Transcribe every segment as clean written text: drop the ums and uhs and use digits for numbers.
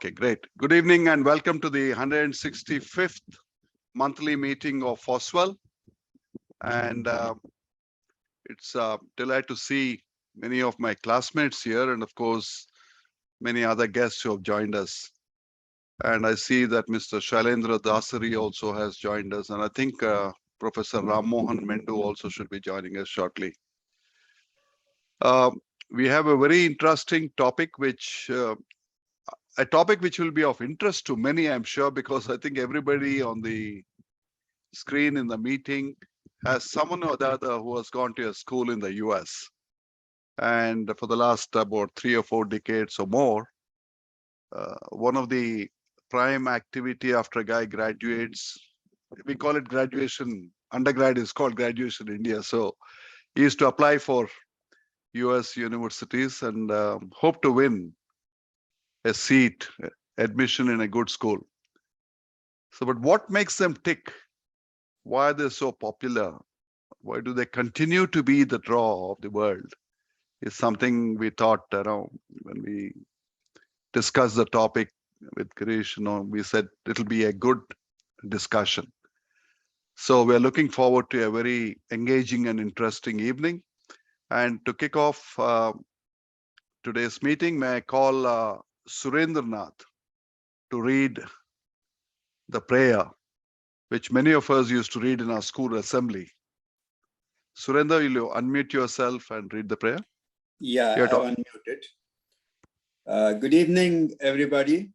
Okay, great. Good evening and welcome to the 165th monthly meeting of FOSWL. And it's a delight to see many of my classmates here and of course, many other guests who have joined us. And I see that Mr. Shailendra Dasari also has joined us. And I think Professor Ram Mohan Mendu also should be joining us shortly. We have a very interesting topic, a topic which will be of interest to many, I'm sure, because I think everybody on the screen in the meeting has someone or the other who has gone to a school in the US. And for the last about 3 or 4 decades or more, one of the prime activity after a guy graduates, we call it graduation, undergrad is called graduation in India. So he used to apply for US universities and hope to win a seat, admission in a good school. So, but what makes them tick? Why are they so popular? Why do they continue to be the draw of the world? Is something we thought, when we discussed the topic with Girish, we said it'll be a good discussion. So we're looking forward to a very engaging and interesting evening. And to kick off today's meeting, may I call Surendranath to read the prayer, which many of us used to read in our school assembly. Surendra, will you unmute yourself and read the prayer? Yeah, I've unmuted. Good evening, everybody.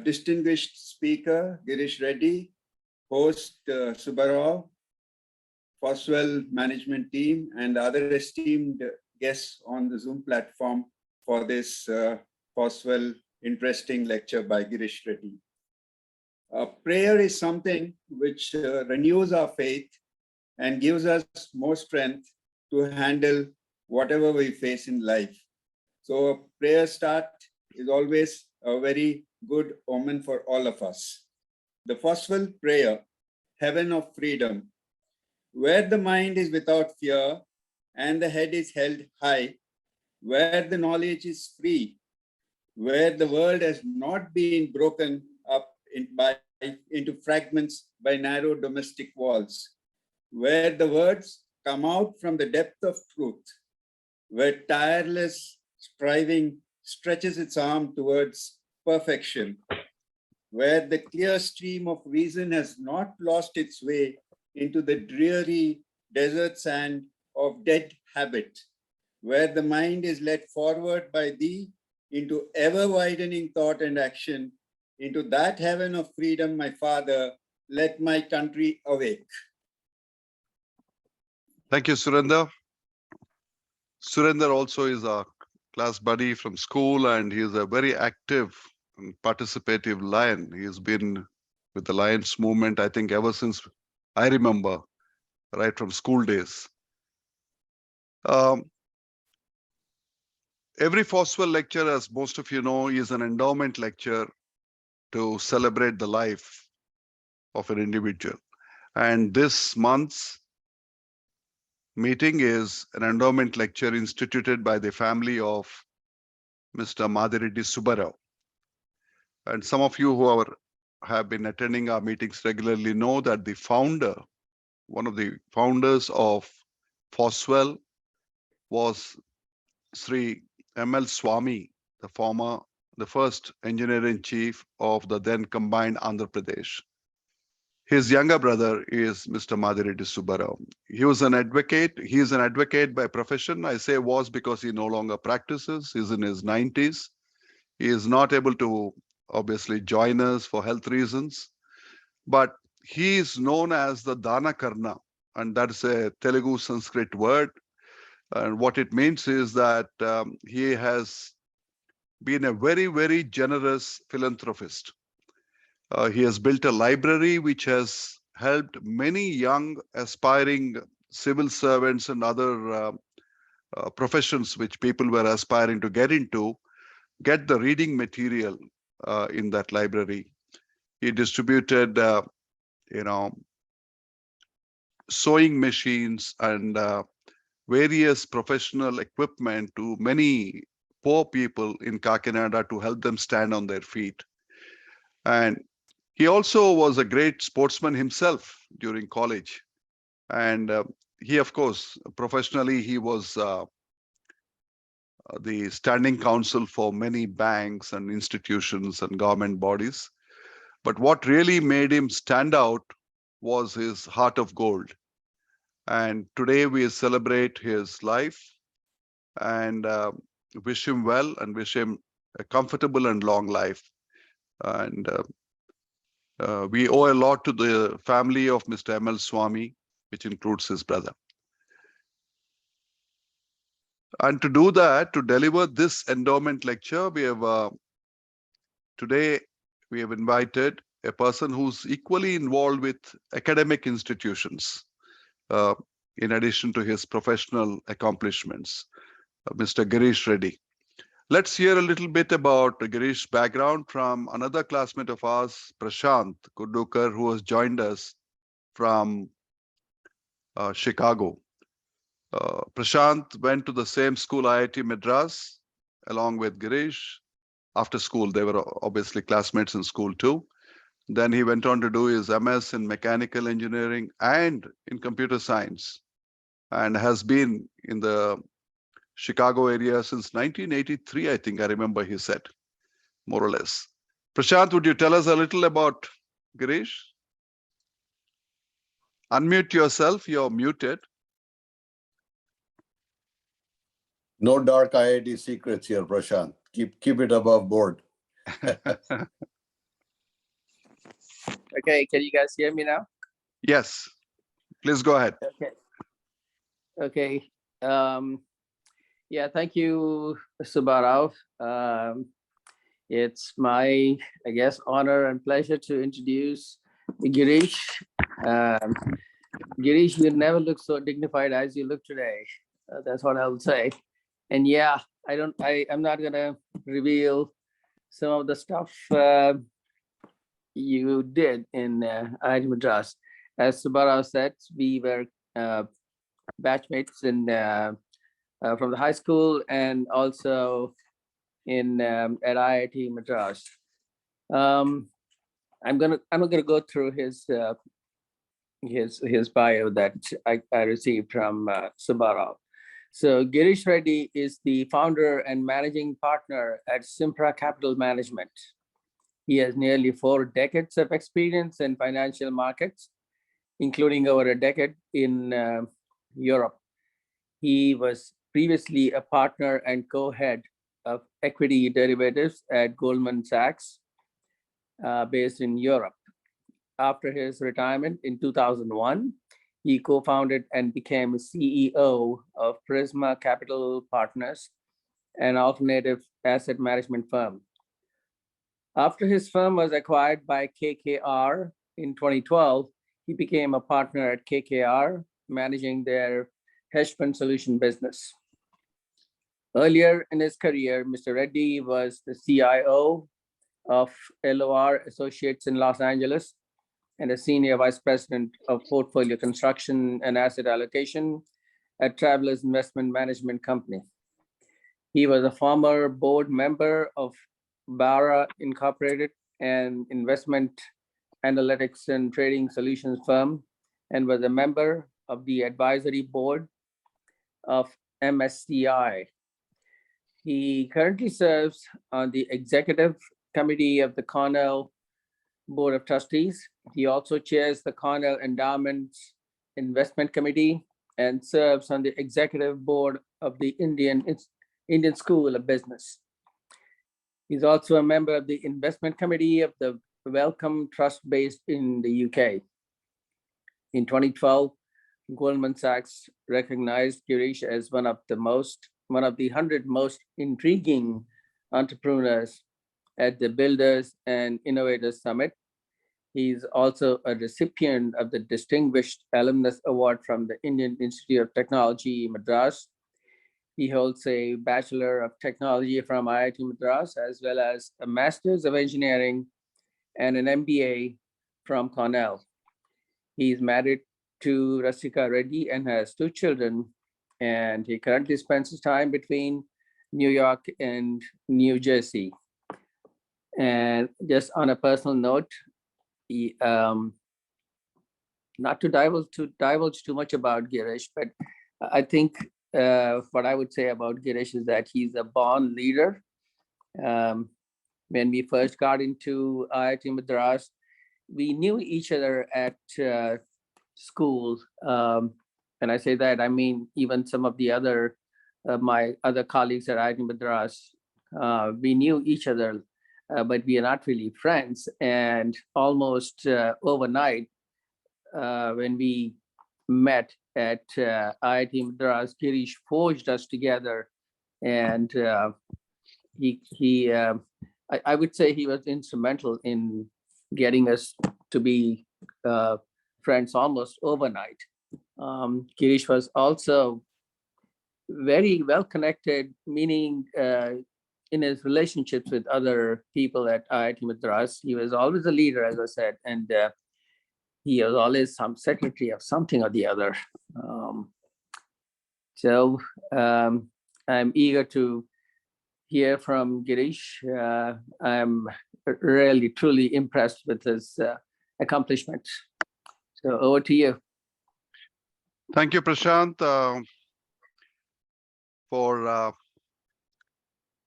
Distinguished speaker, Girish Reddy, host Subbarao, FOSWL management team, and other esteemed guests on the Zoom platform for this FOSWL interesting lecture by Girish Reddy. Prayer is something which renews our faith and gives us more strength to handle whatever we face in life. So prayer start is always a very good omen for all of us. The FOSWL prayer, heaven of freedom, where the mind is without fear and the head is held high, where the knowledge is free, where the world has not been broken up into fragments by narrow domestic walls, where the words come out from the depth of truth, where tireless striving stretches its arm towards perfection, where the clear stream of reason has not lost its way into the dreary desert sand of dead habit, where the mind is led forward by thee into ever-widening thought and action, into that heaven of freedom, my Father, let my country awake. Thank you, Surendra. Surendra also is a class buddy from school, and he is a very active and participative Lion. He has been with the Lions movement, I think, ever since I remember, right from school days. Every FOSWL lecture, as most of you know, is an endowment lecture to celebrate the life of an individual. And this month's meeting is an endowment lecture instituted by the family of Mr. Madireddy Subbarao. And some of you who have been attending our meetings regularly know that the founder, one of the founders of FOSWL was Sri M.L. Swami, the first engineer-in-chief of the then combined Andhra Pradesh. His younger brother is Mr. Madireddy Subbarao. He was an advocate. He is an advocate by profession. I say was because he no longer practices. He's in his 90s. He is not able to obviously join us for health reasons, but he is known as the Dana Karna, and that's a Telugu Sanskrit word. And what it means is that he has been a very, very generous philanthropist. He has built a library which has helped many young aspiring civil servants and other professions which people were aspiring to get into, get the reading material in that library. He distributed, sewing machines and various professional equipment to many poor people in Kakinada to help them stand on their feet. And he also was a great sportsman himself during college. And he, of course, professionally, he was the standing counsel for many banks and institutions and government bodies. But what really made him stand out was his heart of gold. And today we celebrate his life and wish him well and wish him a comfortable and long life. And we owe a lot to the family of Mr. M.L. Swami, which includes his brother. And to do that, to deliver this endowment lecture, today we have invited a person who's equally involved with academic institutions, in addition to his professional accomplishments, Mr. Girish Reddy. Let's hear a little bit about Girish's background from another classmate of ours, Prashant Kudukar, who has joined us from Chicago. Prashant went to the same school, IIT Madras, along with Girish. After school, they were obviously classmates in school too. Then he went on to do his MS in mechanical engineering and in computer science, and has been in the Chicago area since 1983, I think I remember he said, more or less. Prashant, would you tell us a little about Girish? Unmute yourself, you're muted. No dark IIT secrets here, Prashant. Keep it above board. Okay, can you guys hear me now? Yes, please go ahead. Okay. Yeah, thank you, Subbarao. It's my, I guess, honor and pleasure to introduce Girish. Girish, you never look so dignified as you look today. That's what I would say. And yeah, I'm not gonna reveal some of the stuff you did in IIT Madras. As Subbarao said, we were batchmates in from the high school and also in at IIT Madras. I'm gonna go through his bio that I received from Subbarao. So Girish Reddy is the founder and managing partner at Simpra Capital Management. He has nearly 4 decades of experience in financial markets, including over a decade in Europe. He was previously a partner and co-head of equity derivatives at Goldman Sachs, based in Europe. After his retirement in 2001, he co-founded and became CEO of Prisma Capital Partners, an alternative asset management firm. After his firm was acquired by KKR in 2012, he became a partner at KKR, managing their hedge fund solution business. Earlier in his career, Mr. Reddy was the CIO of LOR Associates in Los Angeles and a senior vice president of portfolio construction and asset allocation at Travelers Investment Management Company. He was a former board member of Barra Incorporated, an investment analytics and trading solutions firm, and was a member of the advisory board of MSCI. He currently serves on the executive committee of the Cornell Board of Trustees. He also chairs the Cornell Endowment Investment Committee and serves on the executive board of the Indian School of Business. He's also a member of the investment committee of the Wellcome Trust based in the UK. In 2012, Goldman Sachs recognized Girish as one of the 100 most intriguing entrepreneurs at the Builders and Innovators Summit. He's also a recipient of the Distinguished Alumnus Award from the Indian Institute of Technology, Madras. He holds a Bachelor of Technology from IIT Madras, as well as a Master's of Engineering and an MBA from Cornell. He's married to Rasika Reddy and has 2 children, and he currently spends his time between New York and New Jersey. And just on a personal note, not to divulge too much about Girish, but I think what I would say about Girish is that he's a born leader. When we first got into IIT Madras, we knew each other at school. And I say that, I mean, even some of the other, my other colleagues at IIT Madras, we knew each other, but we are not really friends. And almost overnight, when we met at IIT Madras, Girish forged us together. And I would say he was instrumental in getting us to be friends almost overnight. Girish was also very well connected, meaning in his relationships with other people at IIT Madras. He was always a leader, as I said, and he was always some secretary of something or the other. So I'm eager to hear from Girish. I'm really, truly impressed with his accomplishments. So over to you. Thank you, Prashant, for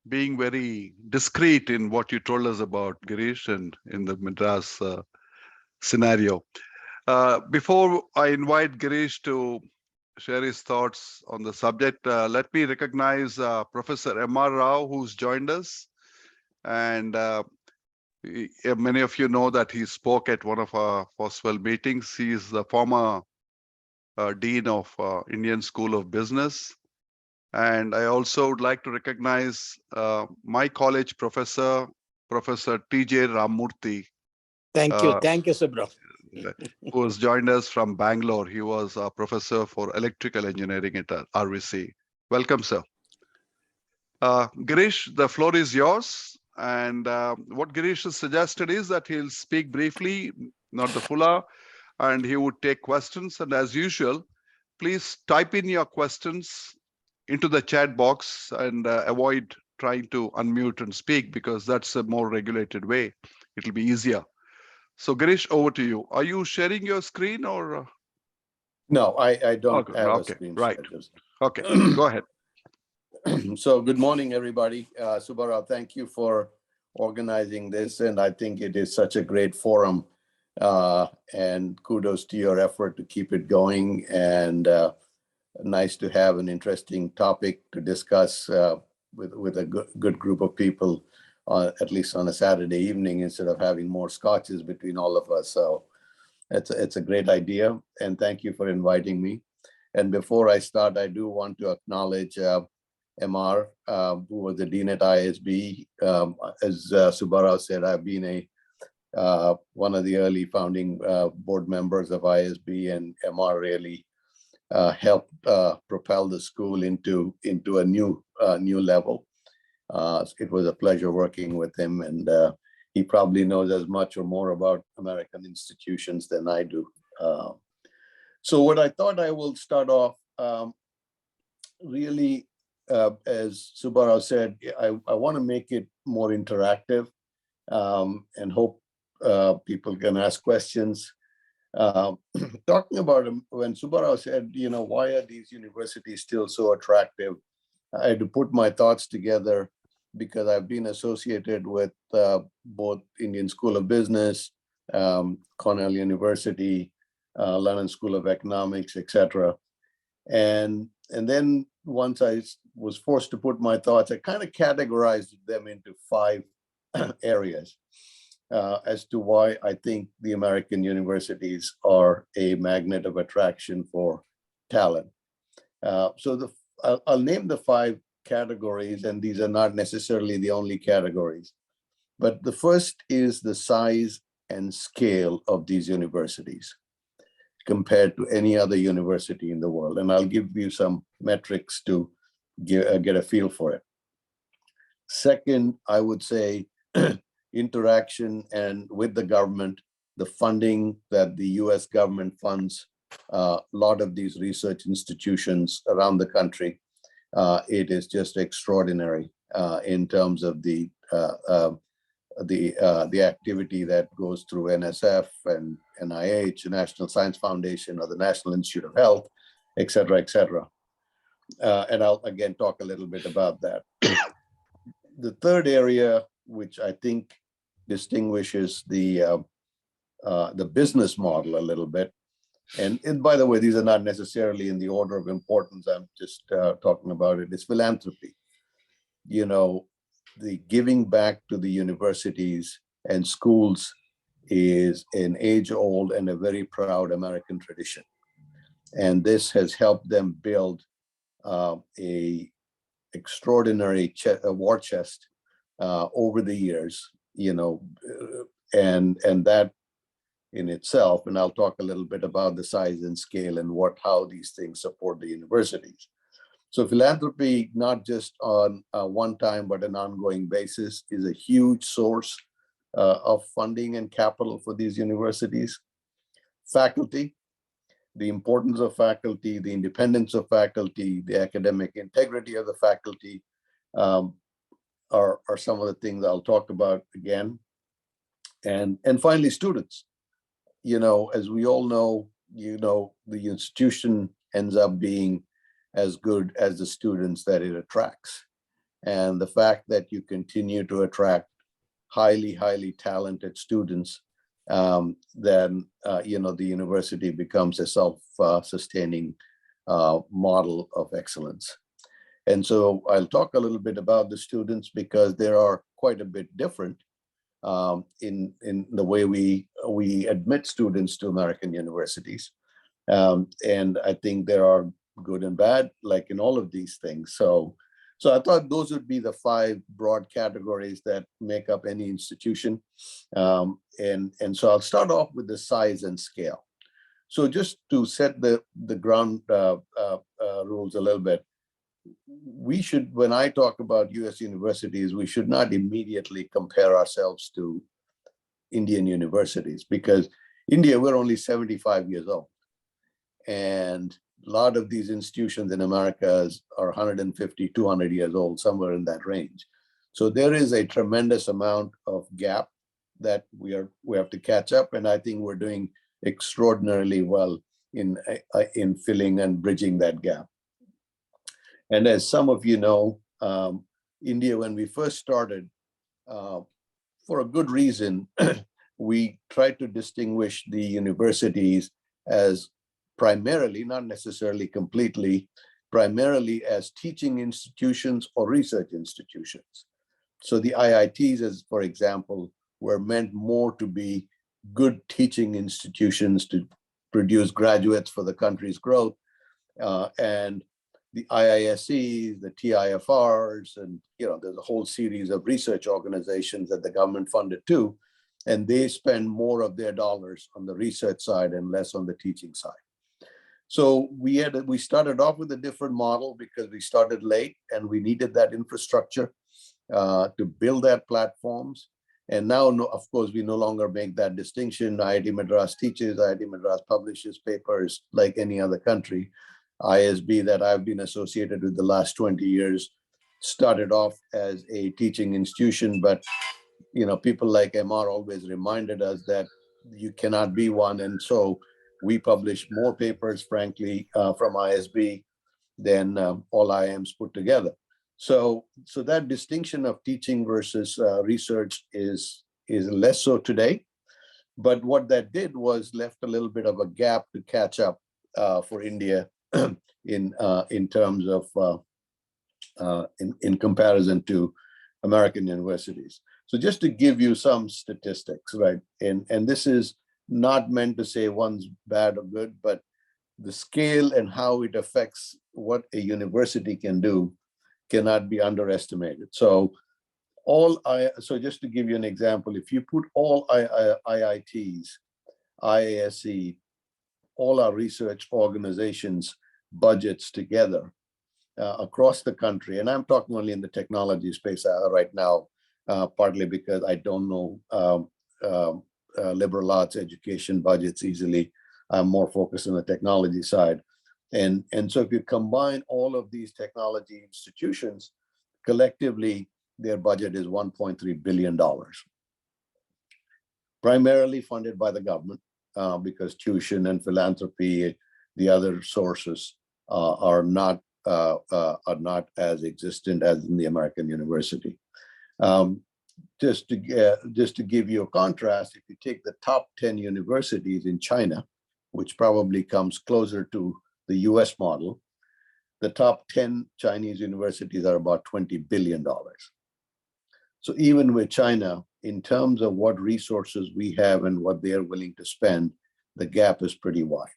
being very discreet in what you told us about Girish and in the Madras scenario. Before I invite Girish to share his thoughts on the subject, let me recognize Professor M.R. Rao, who's joined us. And many of you know that he spoke at one of our FOSWL meetings. He is the former Dean of Indian School of Business. And I also would like to recognize my college professor, Professor T.J. Ramurthy. Thank you, Subbarao. Who has joined us from Bangalore. He was a professor for electrical engineering at RVC. Welcome, sir. Girish, the floor is yours. And what Girish has suggested is that he'll speak briefly, not the full hour, and he would take questions. And as usual, please type in your questions into the chat box and avoid trying to unmute and speak, because that's a more regulated way. It'll be easier. So Girish, over to you. Are you sharing your screen or? No, I don't have a okay, screen. right. Share. Okay, go ahead. So good morning, everybody. Subbarao, thank you for organizing this. And I think it is such a great forum. And kudos to your effort to keep it going. And nice to have an interesting topic to discuss with a good group of people, at least on a Saturday evening, instead of having more scotches between all of us. So it's a great idea. And thank you for inviting me. And before I start, I do want to acknowledge MR, who was the Dean at ISB. As Subbarao said, I've been one of the early founding board members of ISB, and MR really helped propel the school into a new level. It was a pleasure working with him, and he probably knows as much or more about American institutions than I do. So what I thought I will start off, really, as Subbarao said, I want to make it more interactive and hope people can ask questions. Talking about when Subbarao said, why are these universities still so attractive? I had to put my thoughts together because I've been associated with both Indian School of Business, Cornell University, London School of Economics, etc. And then once I was forced to put my thoughts, I kind of categorized them into 5 areas as to why I think the American universities are a magnet of attraction for talent. So I'll name the 5 categories, and these are not necessarily the only categories. But the first is the size and scale of these universities compared to any other university in the world. And I'll give you some metrics to get a feel for it. Second, I would say interaction and with the government, the funding that the US government funds a lot of these research institutions around the country. it is just extraordinary in terms of the activity that goes through NSF and NIH, National Science Foundation, or the National Institute of Health, et cetera, et cetera. And I'll again talk a little bit about that. The third area, which I think distinguishes the business model a little bit, and by the way, these are not necessarily in the order of importance, I'm just talking about it, is philanthropy. You know, the giving back to the universities and schools is an age-old and a very proud American tradition. And this has helped them build a extraordinary war chest over the years, you know, and that in itself, and I'll talk a little bit about the size and scale and how these things support the universities. So philanthropy, not just on a one-time but an ongoing basis, is a huge source of funding and capital for these universities. Faculty, the importance of faculty, the independence of faculty, the academic integrity of the faculty are some of the things I'll talk about again. And finally, students. You know, as we all know, you know, the institution ends up being as good as the students that it attracts. And the fact that you continue to attract highly, highly talented students, then, you know, the university becomes a self-sustaining model of excellence. And so I'll talk a little bit about the students because they are quite a bit different in the way we admit students to American universities. And I think there are good and bad, like in all of these things. So I thought those would be the 5 broad categories that make up any institution. And so I'll start off with the size and scale. So just to set the ground rules a little bit, we should, when I talk about US universities, we should not immediately compare ourselves to Indian universities, because India, we're only 75 years old. And a lot of these institutions in America are 150, 200 years old, somewhere in that range. So there is a tremendous amount of gap that we have to catch up. And I think we're doing extraordinarily well in filling and bridging that gap. And as some of you know, India, when we first started, for a good reason, we tried to distinguish the universities as primarily, not necessarily completely, primarily as teaching institutions or research institutions. So the IITs, as for example, were meant more to be good teaching institutions to produce graduates for the country's growth, and the IISCs, the TIFRs, and you know, there's a whole series of research organizations that the government funded too, and they spend more of their dollars on the research side and less on the teaching side. So we started off with a different model because we started late and we needed that infrastructure to build that platforms. And now, of course, we no longer make that distinction. IIT Madras teaches, IIT Madras publishes papers like any other country. ISB, that I've been associated with the last 20 years, started off as a teaching institution, but you know, people like MR always reminded us that you cannot be one. And so we publish more papers, frankly, from ISB than all IIMs put together. So that distinction of teaching versus research is less so today. But what that did was left a little bit of a gap to catch up for India in terms of in comparison to American universities. So just to give you some statistics, right? And this is not meant to say one's bad or good, but the scale and how it affects what a university can do cannot be underestimated. So just to give you an example, if you put all IITs, IASC, all our research organizations budgets together across the country, and I'm talking only in the technology space right now, partly because I don't know liberal arts education budgets easily. I'm more focused on the technology side. And so if you combine all of these technology institutions, collectively, their budget is $1.3 billion, primarily funded by the government, because tuition and philanthropy, the other sources, are not as existent as in the American university. Just to give you a contrast, if you take the top 10 universities in China, which probably comes closer to the US model, the top 10 Chinese universities are about $20 billion. So even with China, in terms of what resources we have and what they're willing to spend, the gap is pretty wide.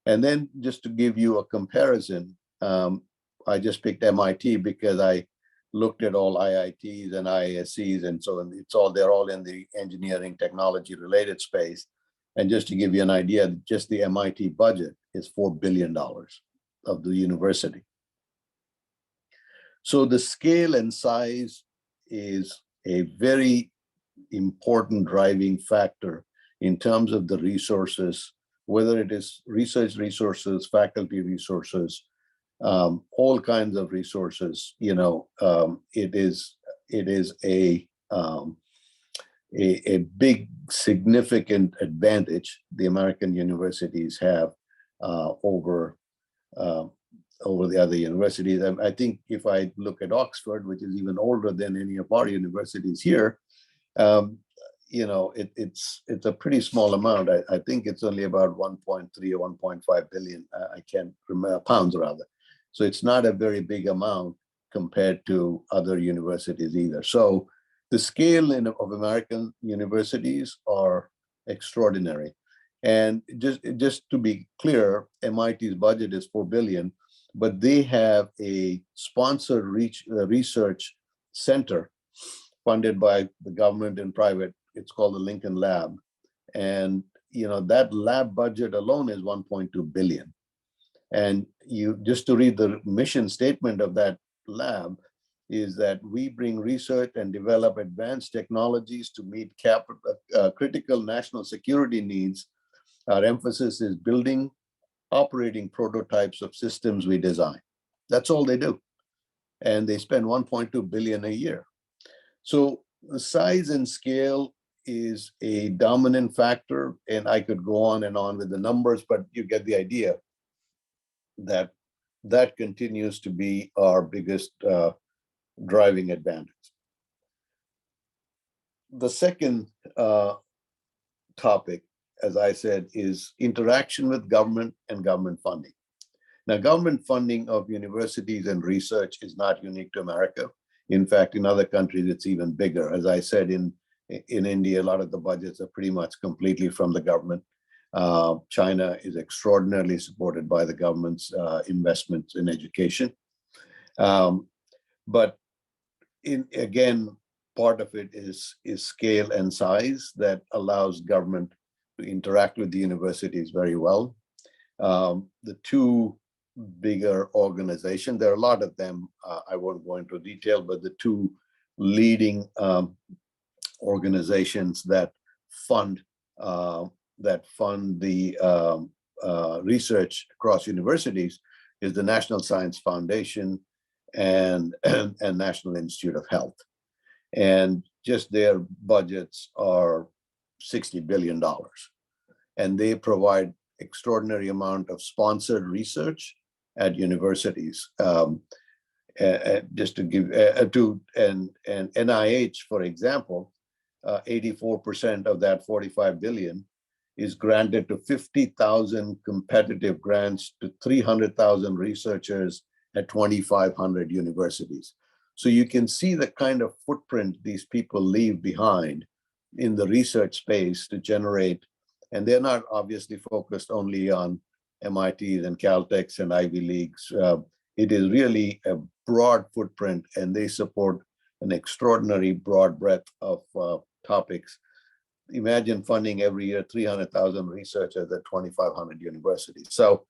And then just to give you a comparison, I just picked MIT because I looked at all IITs and IISCs, and so they're all in the engineering technology related space. And just to give you an idea, just the MIT budget is $4 billion of the university. So the scale and size is a very important driving factor in terms of the resources, whether it is research resources, faculty resources, all kinds of resources. It is a big, significant advantage the American universities have over the other universities. I think if I look at Oxford, which is even older than any of our universities here, it's a pretty small amount. I think it's only about 1.3 or 1.5 billion. I can't remember, pounds rather. So it's not a very big amount compared to other universities either. So the scale of American universities are extraordinary. And just to be clear, MIT's budget is $4 billion, but they have a sponsored research center funded by the government and private. It's called the Lincoln Lab. And that lab budget alone is 1.2 billion. And just to read the mission statement of that lab is that we bring research and develop advanced technologies to meet critical national security needs. Our emphasis is building, operating prototypes of systems we design. That's all they do. And they spend 1.2 billion a year. So the size and scale is a dominant factor, and I could go on and on with the numbers, but you get the idea that continues to be our biggest driving advantage. The second topic, as I said, is interaction with government and government funding. Now, government funding of universities and research is not unique to America. In fact, in other countries, it's even bigger. As I said, in India, a lot of the budgets are pretty much completely from the government. China is extraordinarily supported by the government's investments in education. But again, part of it is scale and size that allows government to interact with the universities very well. The two bigger organizations, there are a lot of them, I won't go into detail, but the two leading organizations that fund the research across universities is the National Science Foundation and National Institute of Health. And just their budgets are $60 billion. And they provide extraordinary amount of sponsored research at universities. Just to give, and NIH, for example, 84% of that 45 billion is granted to 50,000 competitive grants to 300,000 researchers at 2,500 universities. So you can see the kind of footprint these people leave behind in the research space to generate, and they're not obviously focused only on MITs and Caltechs and Ivy Leagues. It is really a broad footprint, and they support an extraordinary broad breadth of topics. Imagine funding every year 300,000 researchers at 2,500 universities. So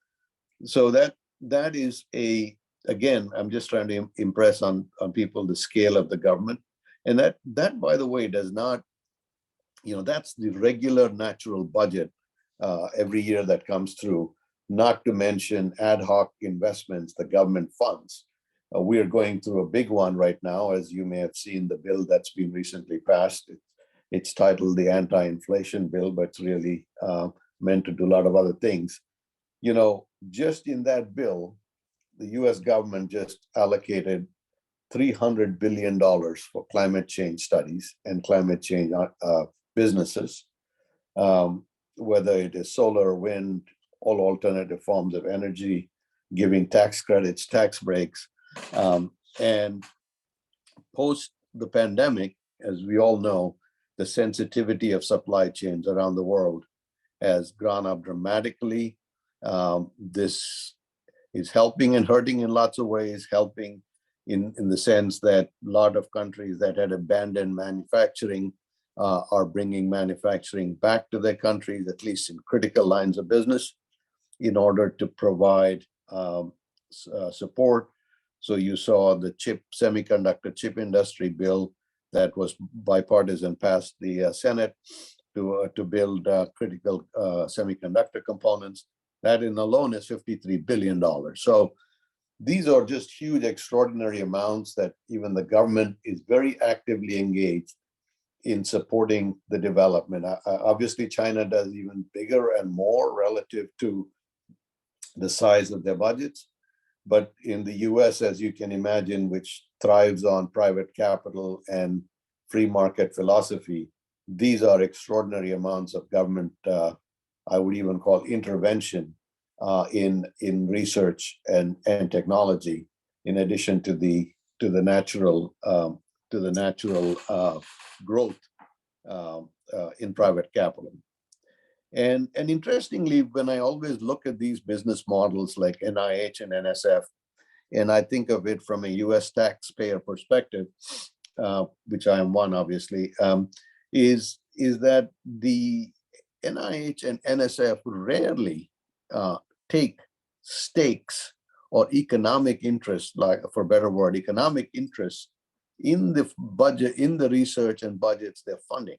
that is again, I'm just trying to impress on people the scale of the government. And that by the way, does not, that's the regular natural budget every year that comes through. not to mention ad hoc investments, the government funds. We are going through a big one right now, as you may have seen the bill that's been recently passed. It's titled the Anti-Inflation Bill, but it's really meant to do a lot of other things. You know, just in that bill, the US government just allocated $300 billion for climate change studies and climate change businesses, whether it is solar, wind, all alternative forms of energy, giving tax credits, tax breaks. And post the pandemic, as we all know, the sensitivity of supply chains around the world has gone up dramatically. This is helping and hurting in lots of ways, helping in the sense that a lot of countries that had abandoned manufacturing are bringing manufacturing back to their countries, at least in critical lines of business, in order to provide support. So you saw the semiconductor chip industry bill that was bipartisan passed the Senate to build critical semiconductor components. That in alone is $53 billion. So these are just huge, extraordinary amounts that even the government is very actively engaged in supporting the development. Obviously, China does even bigger and more relative to the size of their budgets. But in the US, as you can imagine, which thrives on private capital and free market philosophy, these are extraordinary amounts of government, I would even call intervention in research and technology, in addition to the natural growth in private capital. And interestingly, when I always look at these business models like NIH and NSF, and I think of it from a US taxpayer perspective, which I am one, obviously, is that the NIH and NSF rarely take stakes or economic interest, like for a better word, economic interest in the budget, in the research and budgets they're funding.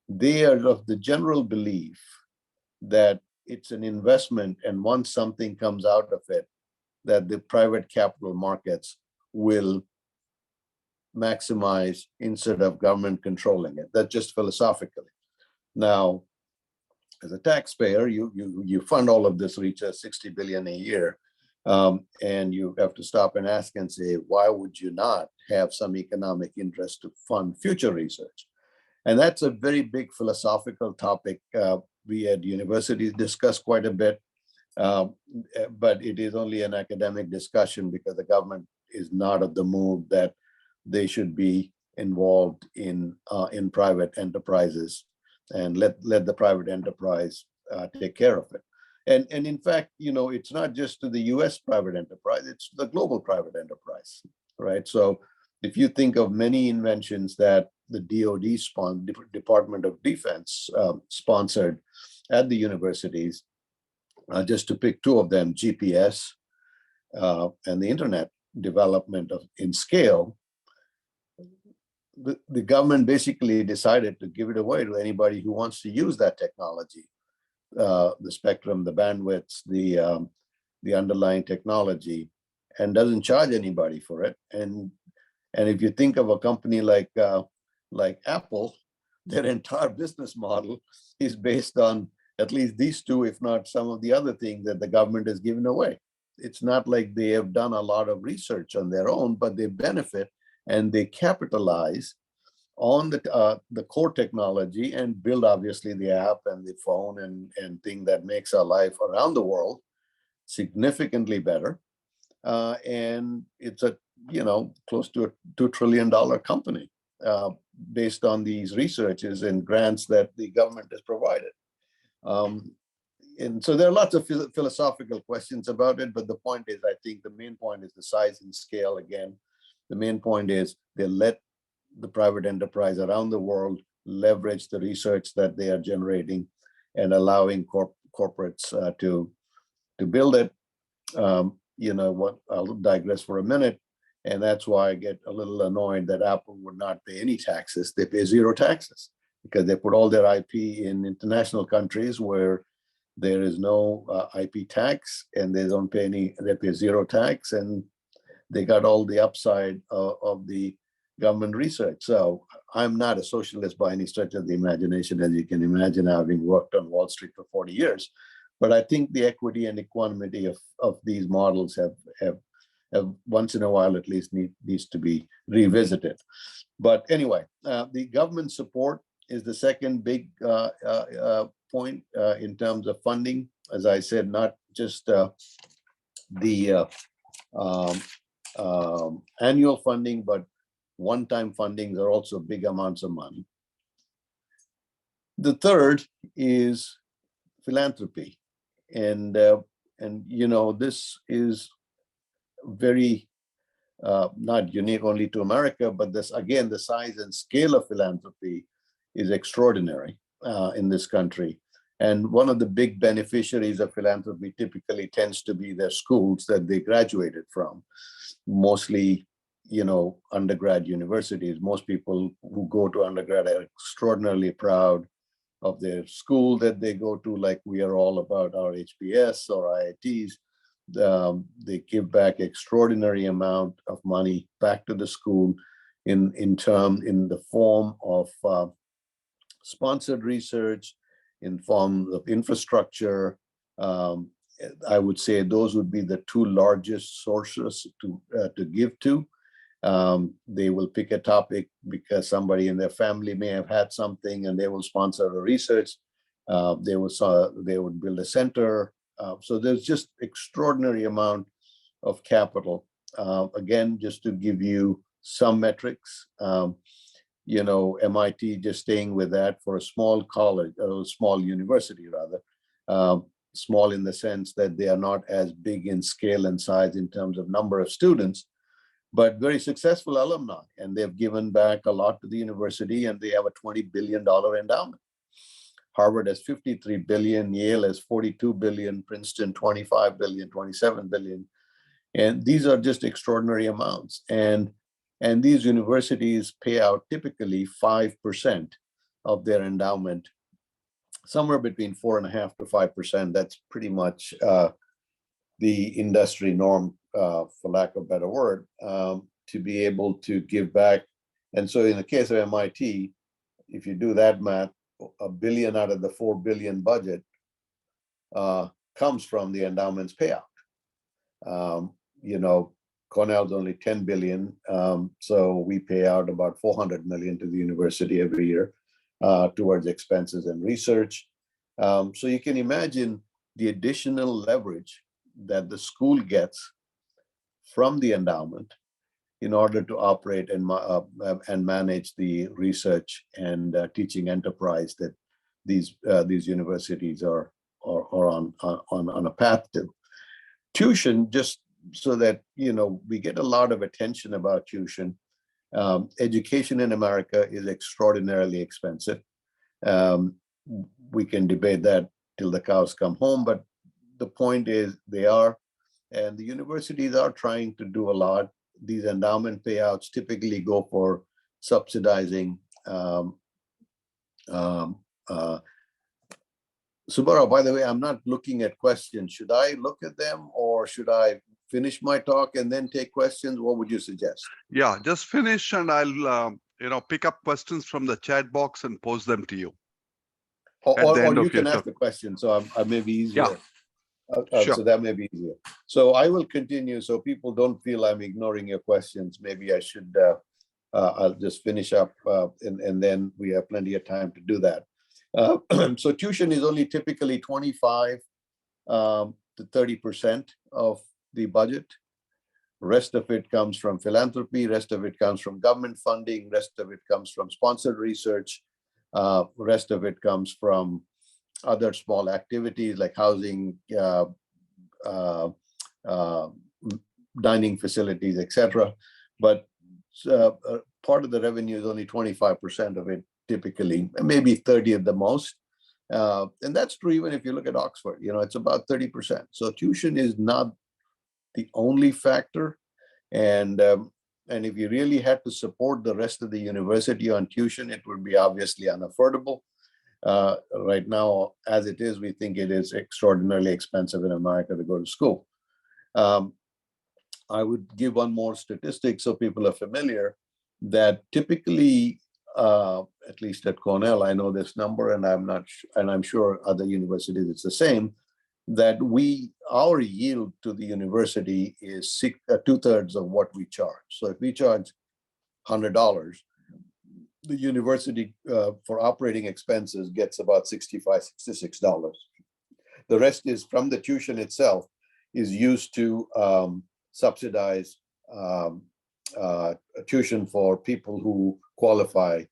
They are of the general belief that it's an investment, and once something comes out of it, that the private capital markets will maximize instead of government controlling it. That's just philosophically. Now, as a taxpayer, you fund all of this, reaches 60 billion a year, and you have to stop and ask and say, why would you not have some economic interest to fund future research? And that's a very big philosophical topic we at universities discuss quite a bit, but it is only an academic discussion because the government is not of the mood that they should be involved in private enterprises, and let the private enterprise take care of it. And in fact, you know, it's not just to the US private enterprise, it's the global private enterprise, right? So if you think of many inventions that the DoD Department of Defense sponsored at the universities, just to pick two of them, GPS and the internet development in scale, the government basically decided to give it away to anybody who wants to use that technology, the spectrum, the bandwidths, the underlying technology, and doesn't charge anybody for it. And if you think of a company like Apple, their entire business model is based on at least these two, if not some of the other things that the government has given away. It's not like they have done a lot of research on their own, but they benefit and they capitalize on the core technology and build obviously the app and the phone and thing that makes our life around the world significantly better. And it's a, you know, close to a $2 trillion company based on these researches and grants that the government has provided. And so there are lots of philosophical questions about it, but the point is, I think the main point is the size and scale again. The main point is they let the private enterprise around the world leverage the research that they are generating and allowing corporates to build it. You know what, I'll digress for a minute. And that's why I get a little annoyed that Apple would not pay any taxes. They pay zero taxes because they put all their IP in international countries where There is no IP tax, and they don't pay any, they pay zero tax, and they got all the upside of the government research. So I'm not a socialist by any stretch of the imagination, as you can imagine, having worked on Wall Street for 40 years. But I think the equity and equanimity of these models have once in a while at least needs to be revisited. But anyway, the government support is the second big point in terms of funding. As I said, not just the annual funding, but one-time fundings are also big amounts of money. The third is philanthropy, and you know, this is very not unique only to America, but this, again, the size and scale of philanthropy is extraordinary in this country. And one of the big beneficiaries of philanthropy typically tends to be their schools that they graduated from, mostly, you know, undergrad universities. Most people who go to undergrad are extraordinarily proud of their school that they go to, like we are all about our HBS or IITs. They give back extraordinary amount of money back to the school in the form of sponsored research, in form of infrastructure. I would say those would be the two largest sources to give to. They will pick a topic because somebody in their family may have had something, and they will sponsor a research. They would build a center. So there's just extraordinary amount of capital. Again, just to give you some metrics, you know, MIT, just staying with that, for a small college, or small university rather, small in the sense that they are not as big in scale and size in terms of number of students, but very successful alumni, and they've given back a lot to the university, and they have a $20 billion endowment. Harvard has 53 billion, Yale has 42 billion, Princeton 25 billion, 27 billion. And these are just extraordinary amounts. And these universities pay out typically 5% of their endowment, somewhere between 4.5% to 5%. That's pretty much the industry norm, for lack of a better word, to be able to give back. And so in the case of MIT, if you do that math, $1 billion out of the $4 billion budget comes from the endowment's payout. You know, Cornell's only 10 billion, so we pay out about 400 million to the university every year towards expenses and research. So you can imagine the additional leverage that the school gets from the endowment in order to operate and manage the research and teaching enterprise that these universities are on a path to. Tuition, just so that, you know, we get a lot of attention about tuition. Education in America is extraordinarily expensive. We can debate that till the cows come home, but the point is they are, and the universities are trying to do a lot. These endowment payouts typically go for subsidizing. Subbarao, by the way, I'm not looking at questions. Should I look at them, or should I finish my talk and then take questions? What would you suggest? Yeah, just finish, and I'll pick up questions from the chat box and post them to you. Or you can ask the question, so I may be easier. Yeah. Sure. So that may be easier. So I will continue, so people don't feel I'm ignoring your questions. Maybe I should, I'll just finish up, and then we have plenty of time to do that. So tuition is only typically 25 to 30% of the budget. Rest of it comes from philanthropy, rest of it comes from government funding, rest of it comes from sponsored research, rest of it comes from other small activities like housing, dining facilities, etc. But part of the revenue is only 25% of it, typically, maybe 30 at the most. And that's true even if you look at Oxford, you know, it's about 30%. So tuition is not the only factor. And if you really had to support the rest of the university on tuition, it would be obviously unaffordable. Right now, as it is, we think it is extraordinarily expensive in America to go to school. I would give one more statistic so people are familiar that typically, at least at Cornell, I know this number, and I'm sure other universities it's the same, that our yield to the university is 2/3 of what we charge. So if we charge $100, the university for operating expenses gets about $65, $66. The rest is from the tuition itself is used to subsidize tuition for people who qualify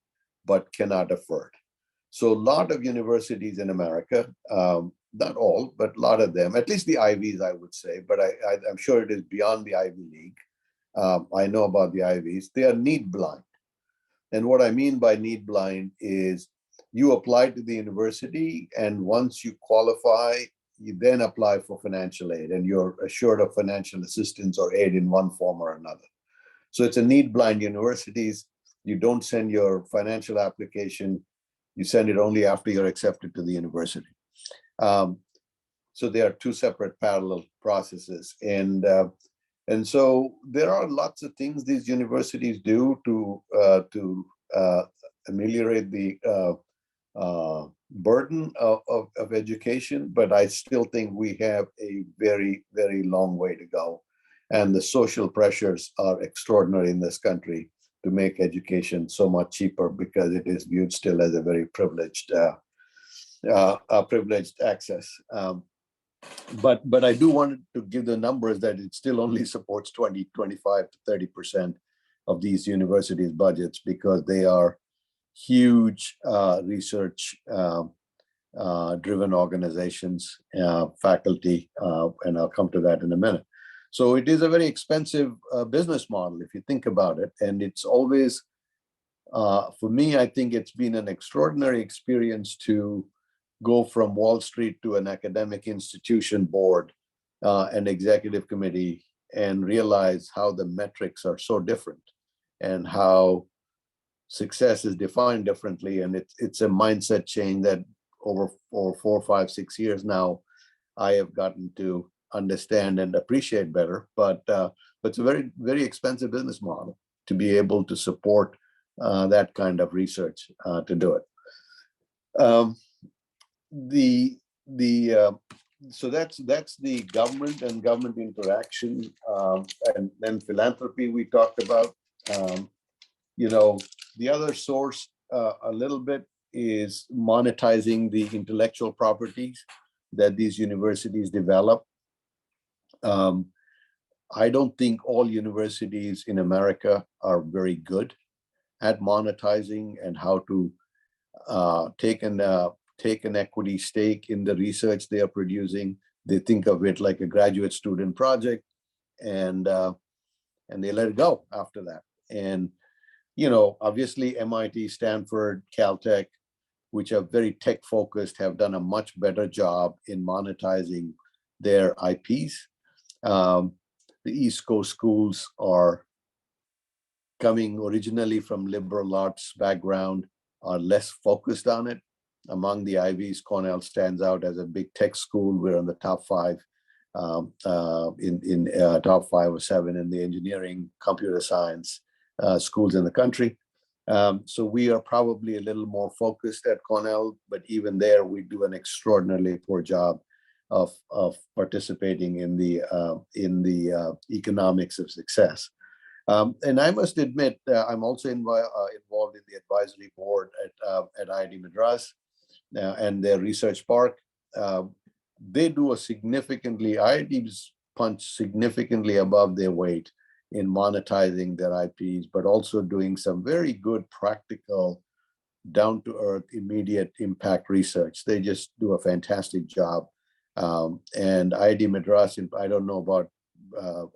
but cannot afford. So a lot of universities in America, not all, but a lot of them, at least the Ivies, I would say, but I'm sure it is beyond the Ivy League. I know about the Ivies. They are need blind. And what I mean by need blind is you apply to the university, and once you qualify, you then apply for financial aid, and you're assured of financial assistance or aid in one form or another. So it's a need blind universities. You don't send your financial application. You send it only after you're accepted to the university. So they are two separate parallel processes. And so there are lots of things these universities do to ameliorate the burden of education, but I still think we have a very, very long way to go. And the social pressures are extraordinary in this country to make education so much cheaper because it is viewed still as a very privileged access. But I do want to give the numbers that it still only supports 20, 25 to 30% of these universities' budgets because they are huge research driven organizations, faculty, and I'll come to that in a minute. So it is a very expensive business model if you think about it. And it's always, for me, I think it's been an extraordinary experience to go from Wall Street to an academic institution board and executive committee and realize how the metrics are so different and how success is defined differently. And it's a mindset change that over 4, 5, 6 years now, I have gotten to understand and appreciate better. But it's a very, very expensive business model to be able to support that kind of research to do it. So that's the government and government interaction, and then philanthropy we talked about. The other source a little bit is monetizing the intellectual properties that these universities develop. I don't think all universities in America are very good at monetizing and how to take an equity stake in the research they are producing. They think of it like a graduate student project, and they let it go after that. And obviously MIT, Stanford, Caltech, which are very tech focused, have done a much better job in monetizing their IPs. The East Coast schools are coming originally from liberal arts background, are less focused on it. Among the Ivies, Cornell stands out as a big tech school. We're in the top 5, top 5 or 7 in the engineering, computer science schools in the country. So we are probably a little more focused at Cornell, but even there we do an extraordinarily poor job of participating in the economics of success. And I must admit, I'm also involved in the advisory board at IIT Madras and their research park. They do IITs punch significantly above their weight in monetizing their IPs, but also doing some very good practical, down-to-earth, immediate impact research. They just do a fantastic job. And IIT Madras, I don't know about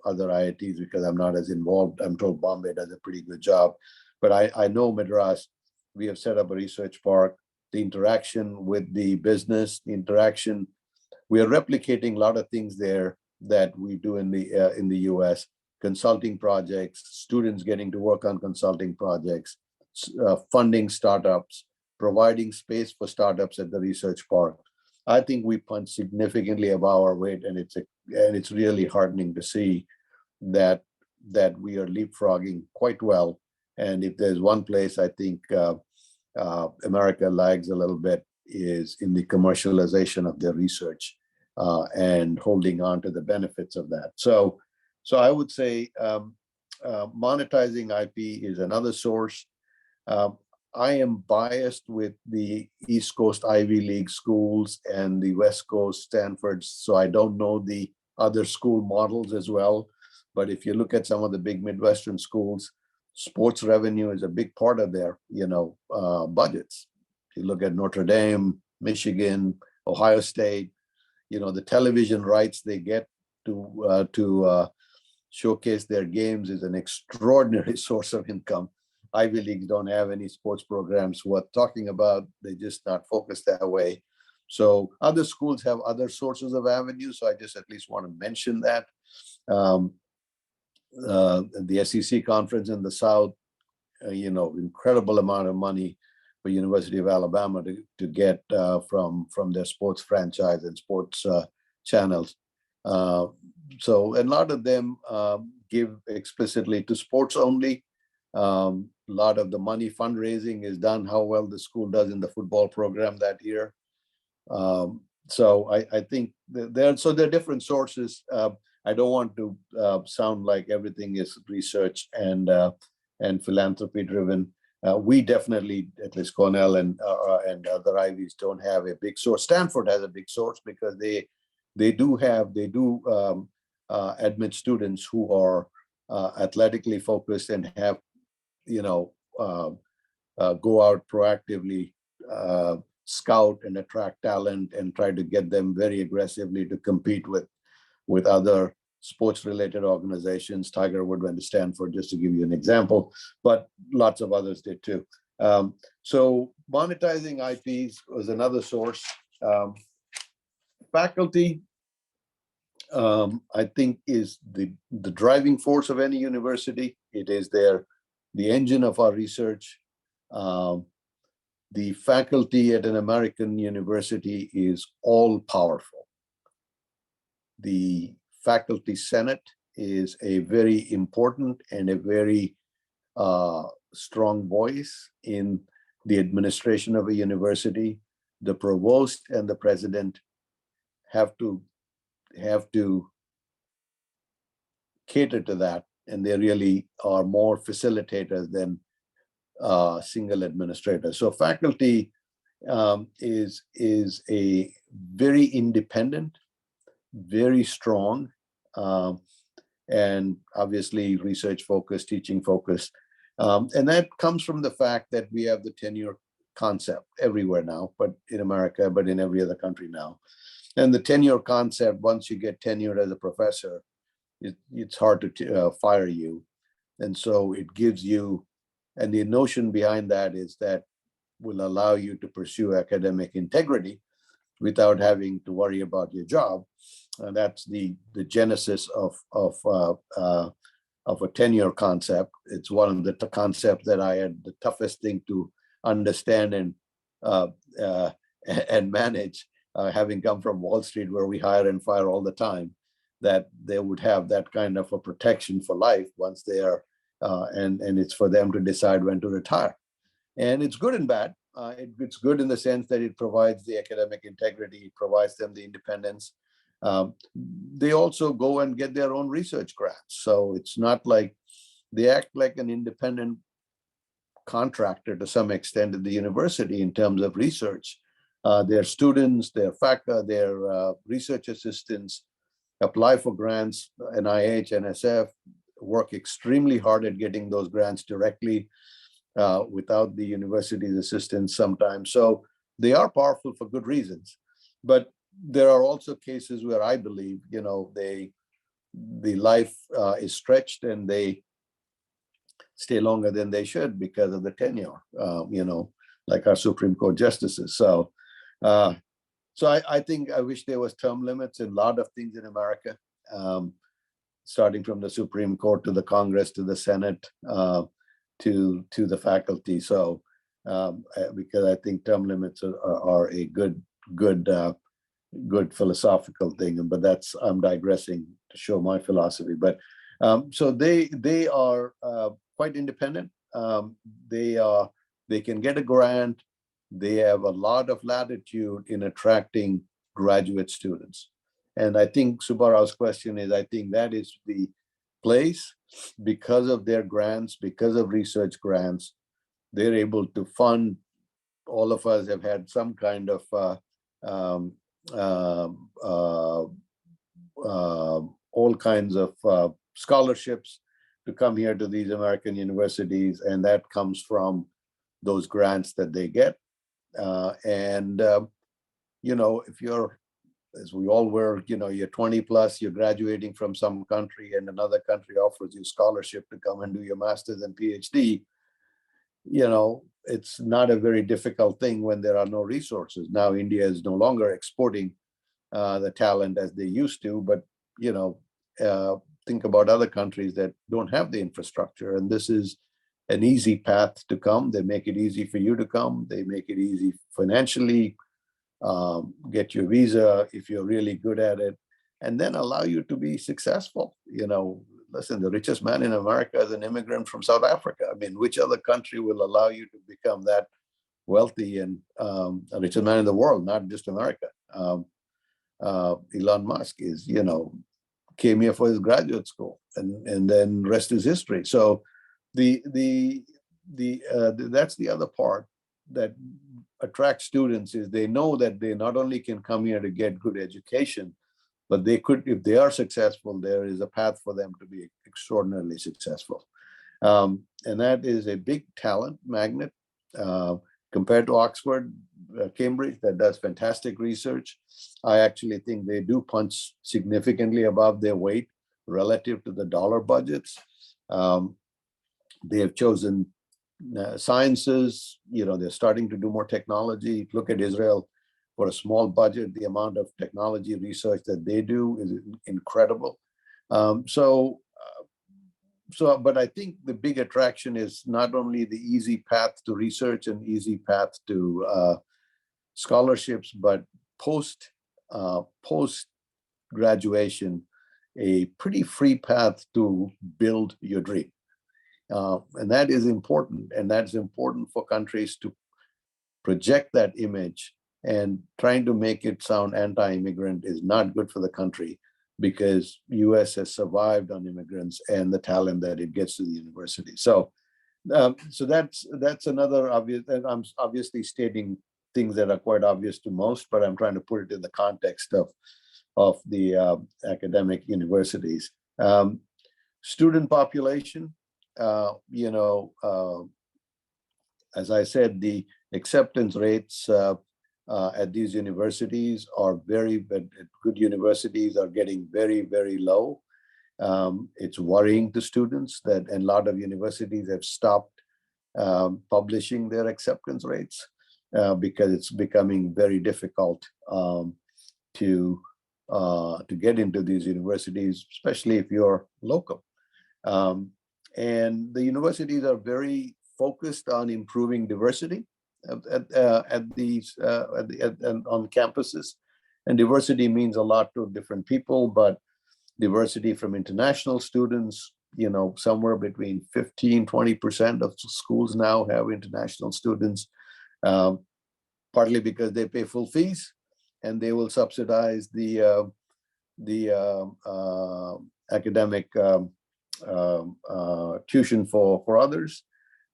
other IITs because I'm not as involved. I'm told Bombay does a pretty good job, but I know Madras, we have set up a research park. The interaction with the business, we are replicating a lot of things there that we do in the US. Consulting projects, students getting to work on consulting projects, funding startups, providing space for startups at the research park. I think we punch significantly above our weight, and it's really heartening to see that we are leapfrogging quite well. And if there's one place I think America lags a little bit is in the commercialization of their research and holding on to the benefits of that. So I would say monetizing IP is another source. I am biased with the East Coast Ivy League schools and the West Coast Stanfords, so I don't know the other school models as well. But if you look at some of the big Midwestern schools, sports revenue is a big part of their, budgets. If you look at Notre Dame, Michigan, Ohio State, the television rights they get to showcase their games is an extraordinary source of income. Ivy Leagues don't have any sports programs worth talking about. They're just not focused that way. So other schools have other sources of avenues. So I just at least want to mention that. The SEC conference in the South, incredible amount of money for University of Alabama to get from their sports franchise and sports channels. So a lot of them give explicitly to sports only. A lot of the money fundraising is done how well the school does in the football program that year. So I think there are different sources. I don't want to sound like everything is research and philanthropy driven. We definitely, at least Cornell and other Ivies, don't have a big source. Stanford has a big source because they do admit students who are athletically focused and have go out proactively, scout and attract talent and try to get them very aggressively to compete with other sports related organizations. Tiger Wood went to Stanford, just to give you an example, but lots of others did too. So monetizing IPs was another source. Faculty, I think, is the driving force of any university. It is the engine of our research. The faculty at an American university is all powerful. The faculty senate is a very important and a very strong voice in the administration of a university. The provost and the president have to cater to that, and they really are more facilitators than single administrators. So faculty is a very independent, very strong, and obviously research focused, teaching focused. And that comes from the fact that we have the tenure concept everywhere now, but in America, but in every other country now. And the tenure concept, once you get tenured as a professor, it's hard to fire you. And so it gives you, and the notion behind that is that will allow you to pursue academic integrity without having to worry about your job. And that's the genesis of a tenure concept. It's one of the concepts that I had the toughest thing to understand and manage, having come from Wall Street, where we hire and fire all the time, that they would have that kind of a protection for life once they are, and it's for them to decide when to retire. And it's good and bad. It's good in the sense that it provides the academic integrity, it provides them the independence. They also go and get their own research grants. So it's not like they act like an independent contractor to some extent at the university in terms of research. Their students, their faculty, their research assistants apply for grants. NIH, NSF work extremely hard at getting those grants directly without the university's assistance sometimes. So they are powerful for good reasons. But there are also cases where I believe, the life is stretched and they stay longer than they should because of the tenure, like our Supreme Court justices. So I think I wish there was term limits in a lot of things in America, starting from the Supreme Court to the Congress to the Senate to the faculty. So because I think term limits are a good philosophical thing. But I'm digressing to show my philosophy. But so they are quite independent. They can get a grant. They have a lot of latitude in attracting graduate students. And I think Subbarao's question is, I think that is the place, because of their grants, because of research grants, they're able to fund. All of us have had some kind of all kinds of scholarships to come here to these American universities, and that comes from those grants that they get. If you're, as we all were, you're 20 plus, you're graduating from some country, and another country offers you scholarship to come and do your master's and PhD, it's not a very difficult thing when there are no resources. Now, India is no longer exporting the talent as they used to, but, think about other countries that don't have the infrastructure, and this is an easy path to come. They make it easy for you to come. They make it easy financially, get your visa if you're really good at it, and then allow you to be successful. Listen, the richest man in America is an immigrant from South Africa. I mean, which other country will allow you to become that wealthy and the richest man in the world, not just America? Elon Musk is, came here for his graduate school, and then rest is history. So that's the other part that attracts students, is they know that they not only can come here to get good education, but they could, if they are successful, there is a path for them to be extraordinarily successful. And that is a big talent magnet compared to Oxford, Cambridge, that does fantastic research. I actually think they do punch significantly above their weight relative to the dollar budgets. They have chosen sciences, they're starting to do more technology. Look at Israel. For a small budget, the amount of technology research that they do is incredible. But I think the big attraction is not only the easy path to research and easy path to scholarships, but post graduation, a pretty free path to build your dream. And that is important. And that's important for countries to project that image, and trying to make it sound anti-immigrant is not good for the country, because US has survived on immigrants and the talent that it gets to the university. So that's another obvious, and I'm obviously stating things that are quite obvious to most, but I'm trying to put it in the context of the academic universities. Student population, as I said, the acceptance rates at these universities are good universities are getting very, very low. It's worrying to students that a lot of universities have stopped publishing their acceptance rates because it's becoming very difficult to get into these universities, especially if you're local. And the universities are very focused on improving diversity on campuses. And diversity means a lot to different people, but diversity from international students, somewhere between 15-20% of schools now have international students, partly because they pay full fees and they will subsidize the academic tuition for others.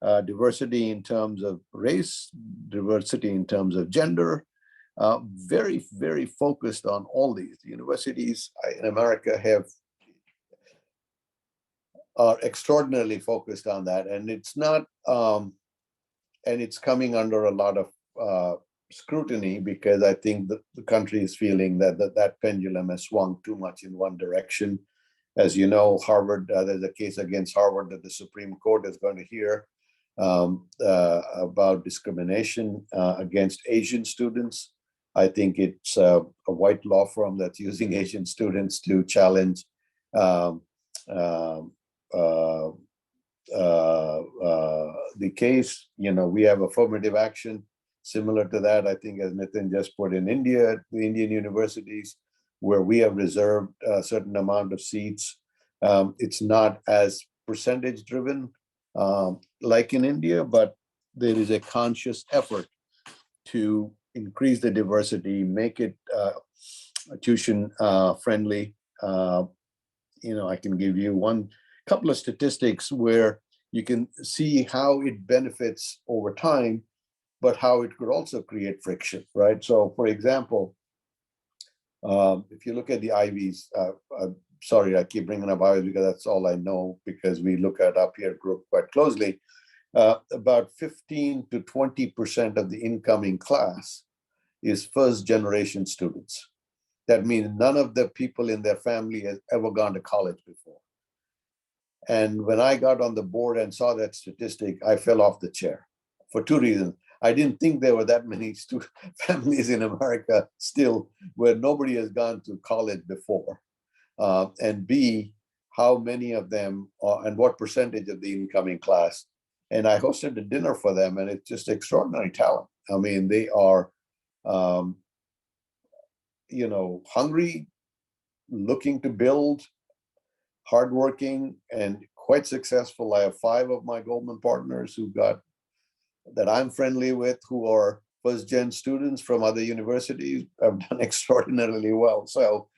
Diversity in terms of race, diversity in terms of gender, very, very focused on all these. Universities in America are extraordinarily focused on that, and it's not, and it's coming under a lot of scrutiny, because I think the country is feeling that pendulum has swung too much in one direction. As you know, Harvard, there's a case against Harvard that the Supreme Court is going to hear about discrimination against Asian students. I think it's a white law firm that's using Asian students to challenge the case. We have affirmative action similar to that, I think, as Nitin just put in India, the Indian universities, where we have reserved a certain amount of seats. It's not as percentage driven like in India, but there is a conscious effort to increase the diversity, make it tuition friendly. I can give you one couple of statistics where you can see how it benefits over time, but how it could also create friction, right? So, for example, if you look at the Ivies, sorry, I keep bringing up Ivies because that's all I know, because we look at our peer group quite closely. About 15 to 20% of the incoming class is first generation students. That means none of the people in their family has ever gone to college before. And when I got on the board and saw that statistic, I fell off the chair for two reasons. I didn't think there were that many families in America still where nobody has gone to college before. And B, how many of them and what percentage of the incoming class. And I hosted a dinner for them, and it's just extraordinary talent. I mean, they are, hungry, looking to build, hardworking, and quite successful. I have 5 of my Goldman partners that I'm friendly with, who are first-gen students from other universities, have done extraordinarily well. So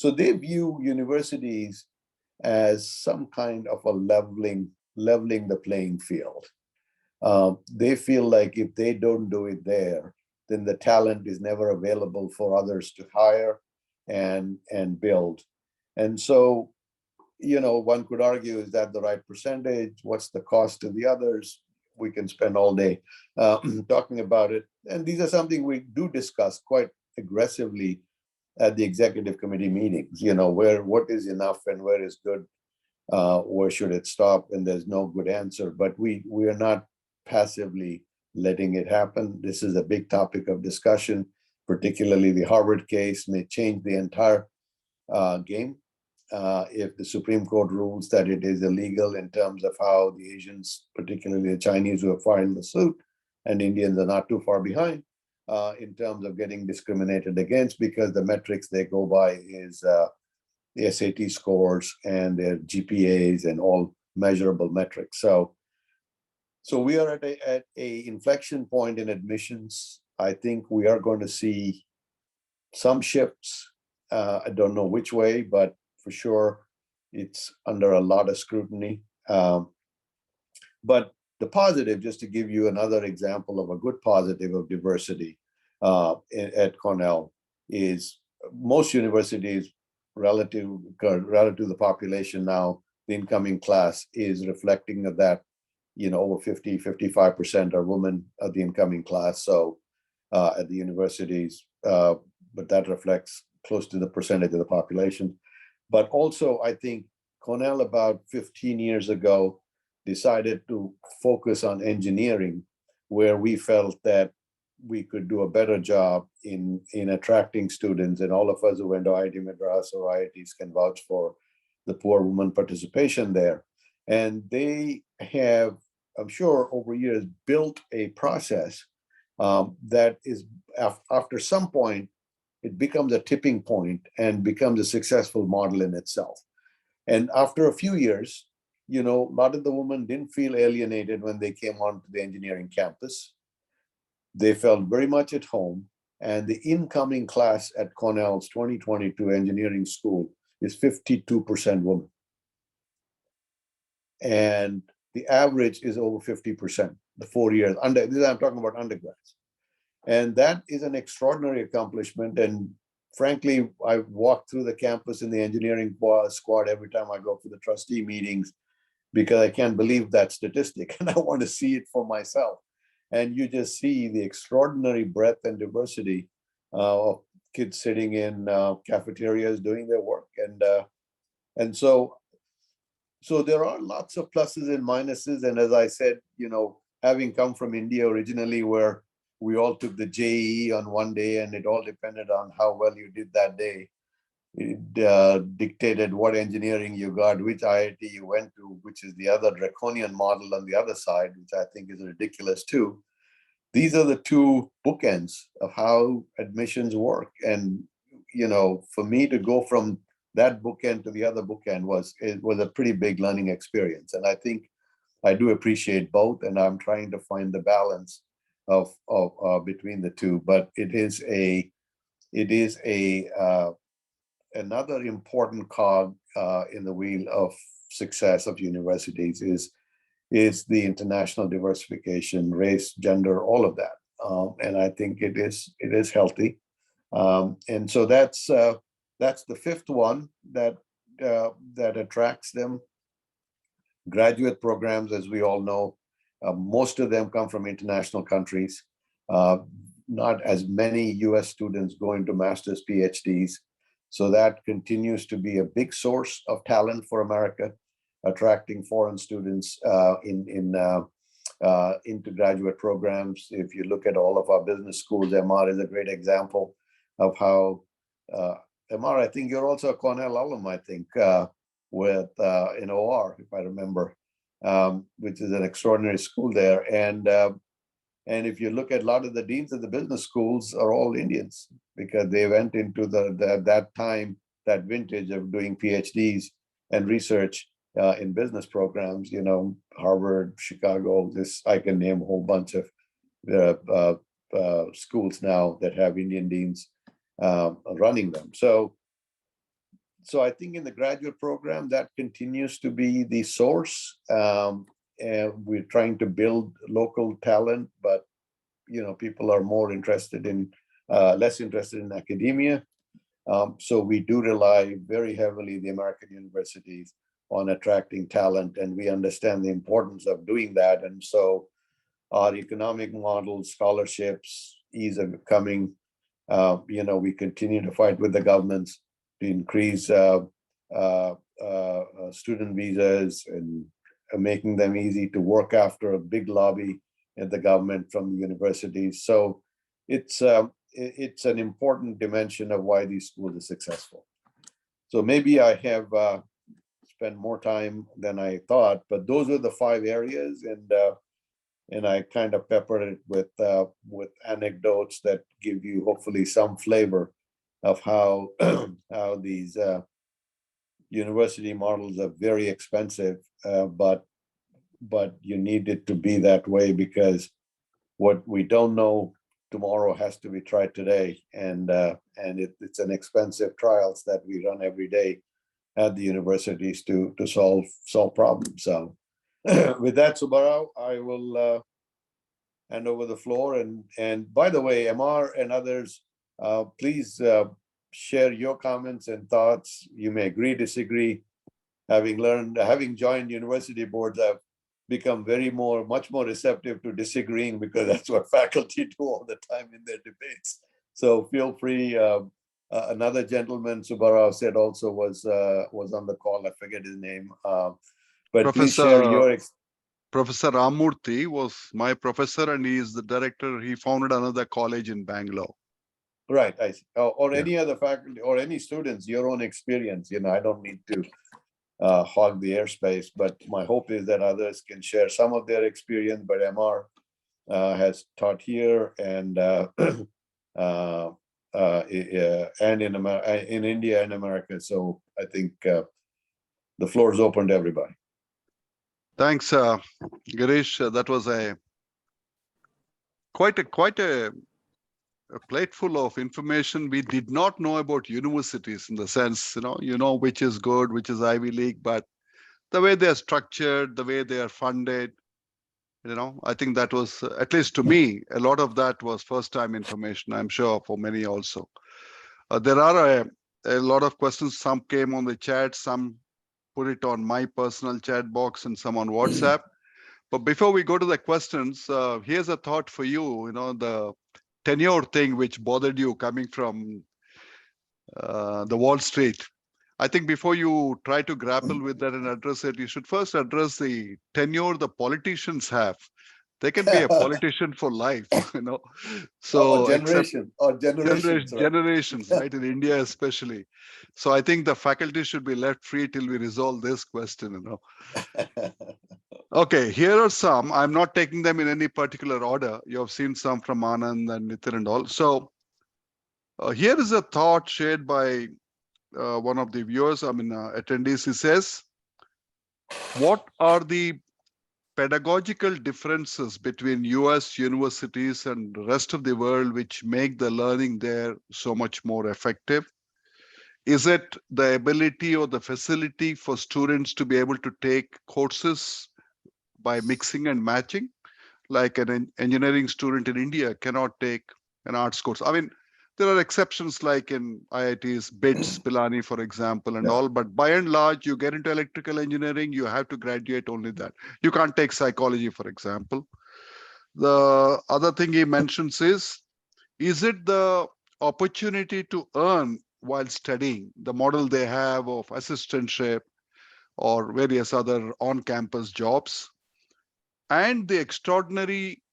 they view universities as some kind of a leveling the playing field. They feel like if they don't do it there, then the talent is never available for others to hire and build. And so, one could argue, is that the right percentage? What's the cost to the others? We can spend all day talking about it. And these are something we do discuss quite aggressively at the executive committee meetings, what is enough and where is good, where should it stop? And there's no good answer, but we are not passively letting it happen. This is a big topic of discussion, particularly the Harvard case may change the entire game. If the Supreme Court rules that it is illegal in terms of how the Asians, particularly the Chinese who have filed the suit, and Indians are not too far behind in terms of getting discriminated against, because the metrics they go by is the SAT scores and their GPAs and all measurable metrics. So we are at a inflection point in admissions. I think we are going to see some shifts. I don't know which way, but for sure, it's under a lot of scrutiny. But the positive, just to give you another example of a good positive of diversity at Cornell, is most universities relative to the population now, the incoming class is reflecting of that, over 55% are women of the incoming class. So at the universities, but that reflects close to the percentage of the population. But also, I think Cornell about 15 years ago decided to focus on engineering, where we felt that we could do a better job in attracting students. And all of us who went to IIT Madras or IITs can vouch for the poor woman participation there. And they have, I'm sure, over years built a process that is, after some point, it becomes a tipping point and becomes a successful model in itself. And after a few years, a lot of the women didn't feel alienated when they came onto the engineering campus. They felt very much at home. And the incoming class at Cornell's 2022 engineering school is 52% women. And the average is over 50%, the 4 years. I'm talking about undergrads. And that is an extraordinary accomplishment. And frankly, I walk through the campus in the engineering squad every time I go for the trustee meetings, because I can't believe that statistic and I want to see it for myself. And you just see the extraordinary breadth and diversity of kids sitting in cafeterias doing their work. And so there are lots of pluses and minuses. And as I said, having come from India originally, where we all took the JEE on one day and it all depended on how well you did that day. dictated what engineering you got, which IIT you went to, which is the other draconian model on the other side, which I think is ridiculous too. These are the two bookends of how admissions work. And, for me to go from that bookend to the other bookend was a pretty big learning experience. And I think I do appreciate both, and I'm trying to find the balance of between the two. But it is another important cog in the wheel of success of universities is the international diversification, race, gender, all of that, and I think it is healthy, and so that's the fifth one that attracts them. Graduate programs, as we all know, most of them come from international countries. Not as many U.S. students go into master's PhDs. So that continues to be a big source of talent for America, attracting foreign students into graduate programs. If you look at all of our business schools, MR is a great example of how MR, I think you're also a Cornell alum, I think, with in OR, if I remember, which is an extraordinary school there. And if you look at a lot of the deans of the business schools are all Indians, because they went into that vintage of doing PhDs and research in business programs, Harvard, Chicago, I can name a whole bunch of schools now that have Indian deans running them. So I think in the graduate program, that continues to be the source. And we're trying to build local talent, but people are more interested in less interested in academia. So we do rely very heavily, the American universities, on attracting talent, and we understand the importance of doing that. And so our economic models, scholarships, ease of coming, we continue to fight with the governments to increase student visas and making them easy to work after a big lobby at the government from the universities. So it's an important dimension of why these schools are successful. So maybe I have spent more time than I thought, but those are the 5 areas, and I kind of peppered it with anecdotes that give you hopefully some flavor of how how these university models are very expensive, but you need it to be that way, because what we don't know tomorrow has to be tried today, and it's an expensive trials that we run every day at the universities to solve problems. So with that, Subbarao, I will hand over the floor. And by the way, MR and others, please share your comments and thoughts. You may agree, disagree. Having joined university boards, I've become much more receptive to disagreeing, because that's what faculty do all the time in their debates. So feel free. Another gentleman, Subbarao said, also was on the call. I forget his name. But please share your Professor Ramurthy was my professor, and he is the director. He founded another college in Bangalore. Right. Or any other faculty or any students, your own experience. I don't need to hog the airspace, but my hope is that others can share some of their experience. But MR has taught here and in India and America. So I think the floor is open to everybody. Thanks, Girish. That was quite a plate full of information. We did not know about universities, in the sense, which is good, which is Ivy League, but the way they are structured, the way they are funded, I think that was, at least to me, a lot of that was first time information. I'm sure for many also. There are a lot of questions. Some came on the chat, some put it on my personal chat box, and some on WhatsApp. But before we go to the questions, here's a thought for you, the tenure thing which bothered you coming from the Wall Street. I think before you try to grapple with that and address it, you should first address the tenure the politicians have. They can be a politician for life, you know. or So generation or generations, right? generations, right? In India, especially. So I think the faculty should be left free till we resolve this question, you know. Okay, here are some. I'm not taking them in any particular order. You have seen some from Anand and Nitin and all. So here is a thought shared by one of the viewers, attendees. He says, what are the pedagogical differences between US universities and the rest of the world which make the learning there so much more effective? Is it the ability or the facility for students to be able to take courses by mixing and matching? Like an engineering student in India cannot take an arts course. I mean, there are exceptions like in IITs, BITS, Pilani, for example, and Yeah. all. But by and large, you get into electrical engineering, you have to graduate only that. You can't take psychology, for example. The other thing he mentions is it the opportunity to earn while studying, the model they have of assistantship or various other on-campus jobs, and the extraordinary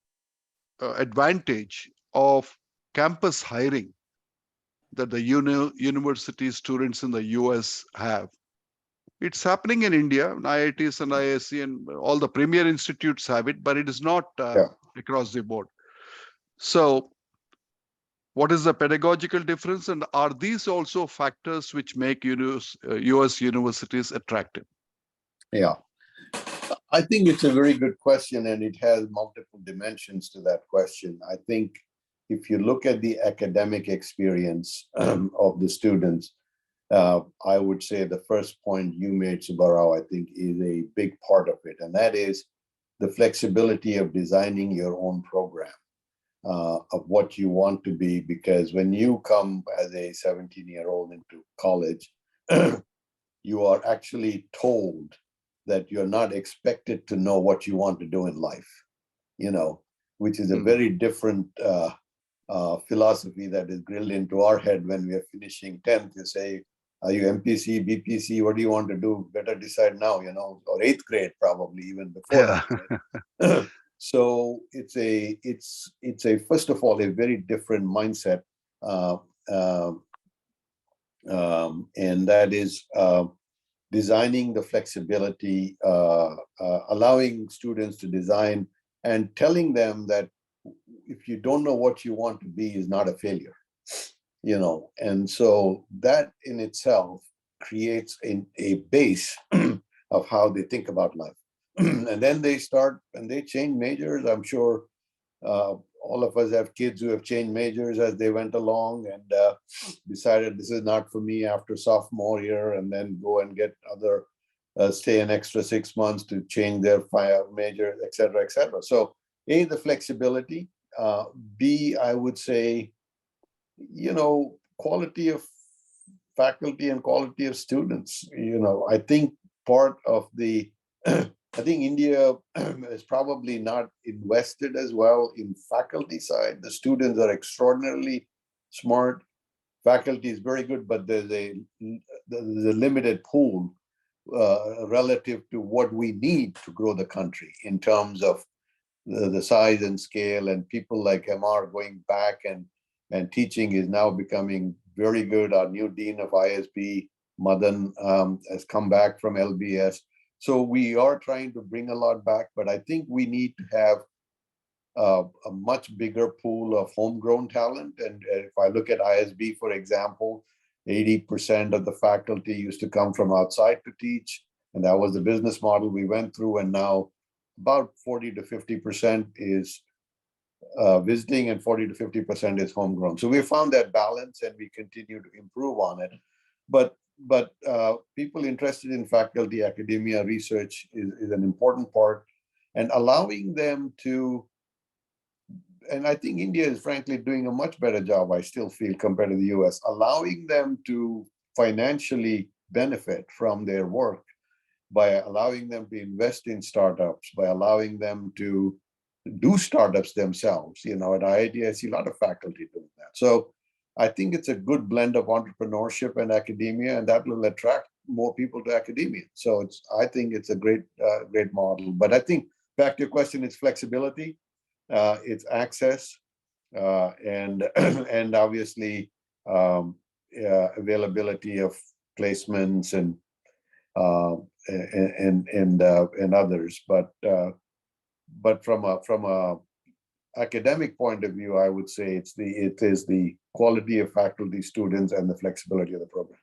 advantage of campus hiring that the university students in the US have. It's happening in India, IITs and IISc and all the premier institutes have it, but it is not Yeah. across the board. So what is the pedagogical difference, and are these also factors which make US universities attractive? Yeah. I think it's a very good question, and it has multiple dimensions to that question. I think if you look at the academic experience of the students, I would say the first point you made, Subbarao, I think is a big part of it, and that is the flexibility of designing your own program of what you want to be. Because when you come as a 17-year-old into college, you are actually told that you're not expected to know what you want to do in life, you know, which is a very different philosophy that is drilled into our head when we are finishing 10th. You say, are you MPC, BPC? What do you want to do? Better decide now, you know, or 8th grade, probably even before Yeah. that. Right? So it's a first of all, a very different mindset. And that is designing the flexibility, allowing students to design and telling them that if you don't know what you want to be is not a failure, you know. And so that in itself creates a base of how they think about life. And then they start and they change majors. I'm sure all of us have kids who have changed majors as they went along and decided this is not for me after sophomore year, and then go and get other, stay an extra 6 months to change their major, et cetera, et cetera. So A, the flexibility. B, I would say, you know, quality of faculty and quality of students. You know, I think part of the I think India is probably not invested as well in faculty side. The students are extraordinarily smart. Faculty is very good, but there's a limited pool relative to what we need to grow the country in terms of the size and scale. And people like MR going back and teaching is now becoming very good. Our new dean of ISB, Madan, has come back from LBS. So we are trying to bring a lot back, but I think we need to have a much bigger pool of homegrown talent. And if I look at ISB, for example, 80% of the faculty used to come from outside to teach. And that was the business model we went through. And now about 40 to 50% is visiting and 40 to 50% is homegrown. So we found that balance and we continue to improve on it. But people interested in faculty, academia, research is an important part, and allowing them to, and I think India is frankly doing a much better job, I still feel, compared to the US, allowing them to financially benefit from their work by allowing them to invest in startups, by allowing them to do startups themselves. You know, at IIT, I see a lot of faculty doing that. So I think it's a good blend of entrepreneurship and academia, and that will attract more people to academia. So I think it's a great model. But I think back to your question, it's flexibility, it's access, and and obviously availability of placements and others. But from a academic point of view, I would say it is the quality of faculty, students, and the flexibility of the program.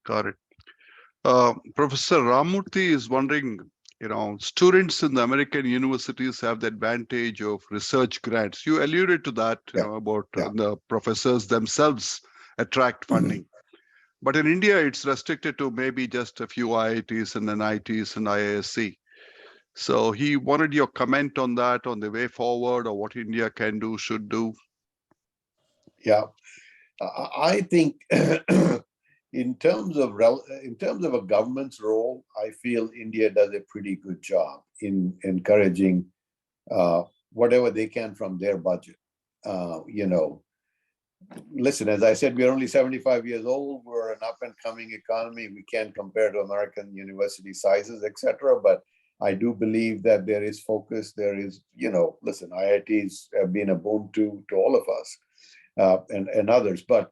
Got it. Professor Ramurthy is wondering, students in the American universities have the advantage of research grants. You alluded to that, about the professors themselves attract funding. But in India, it's restricted to maybe just a few IITs and NITs and IISc. So he wanted your comment on that, on the way forward, or what India can do, should do. Yeah, I think in terms of a government's role, I feel India does a pretty good job in encouraging whatever they can from their budget. Listen, as I said, we're only 75 years old. We're an up and coming economy. We can't compare to American university sizes, etc. But I do believe that there is focus. There is, listen, IITs have been a boon to all of us and others. But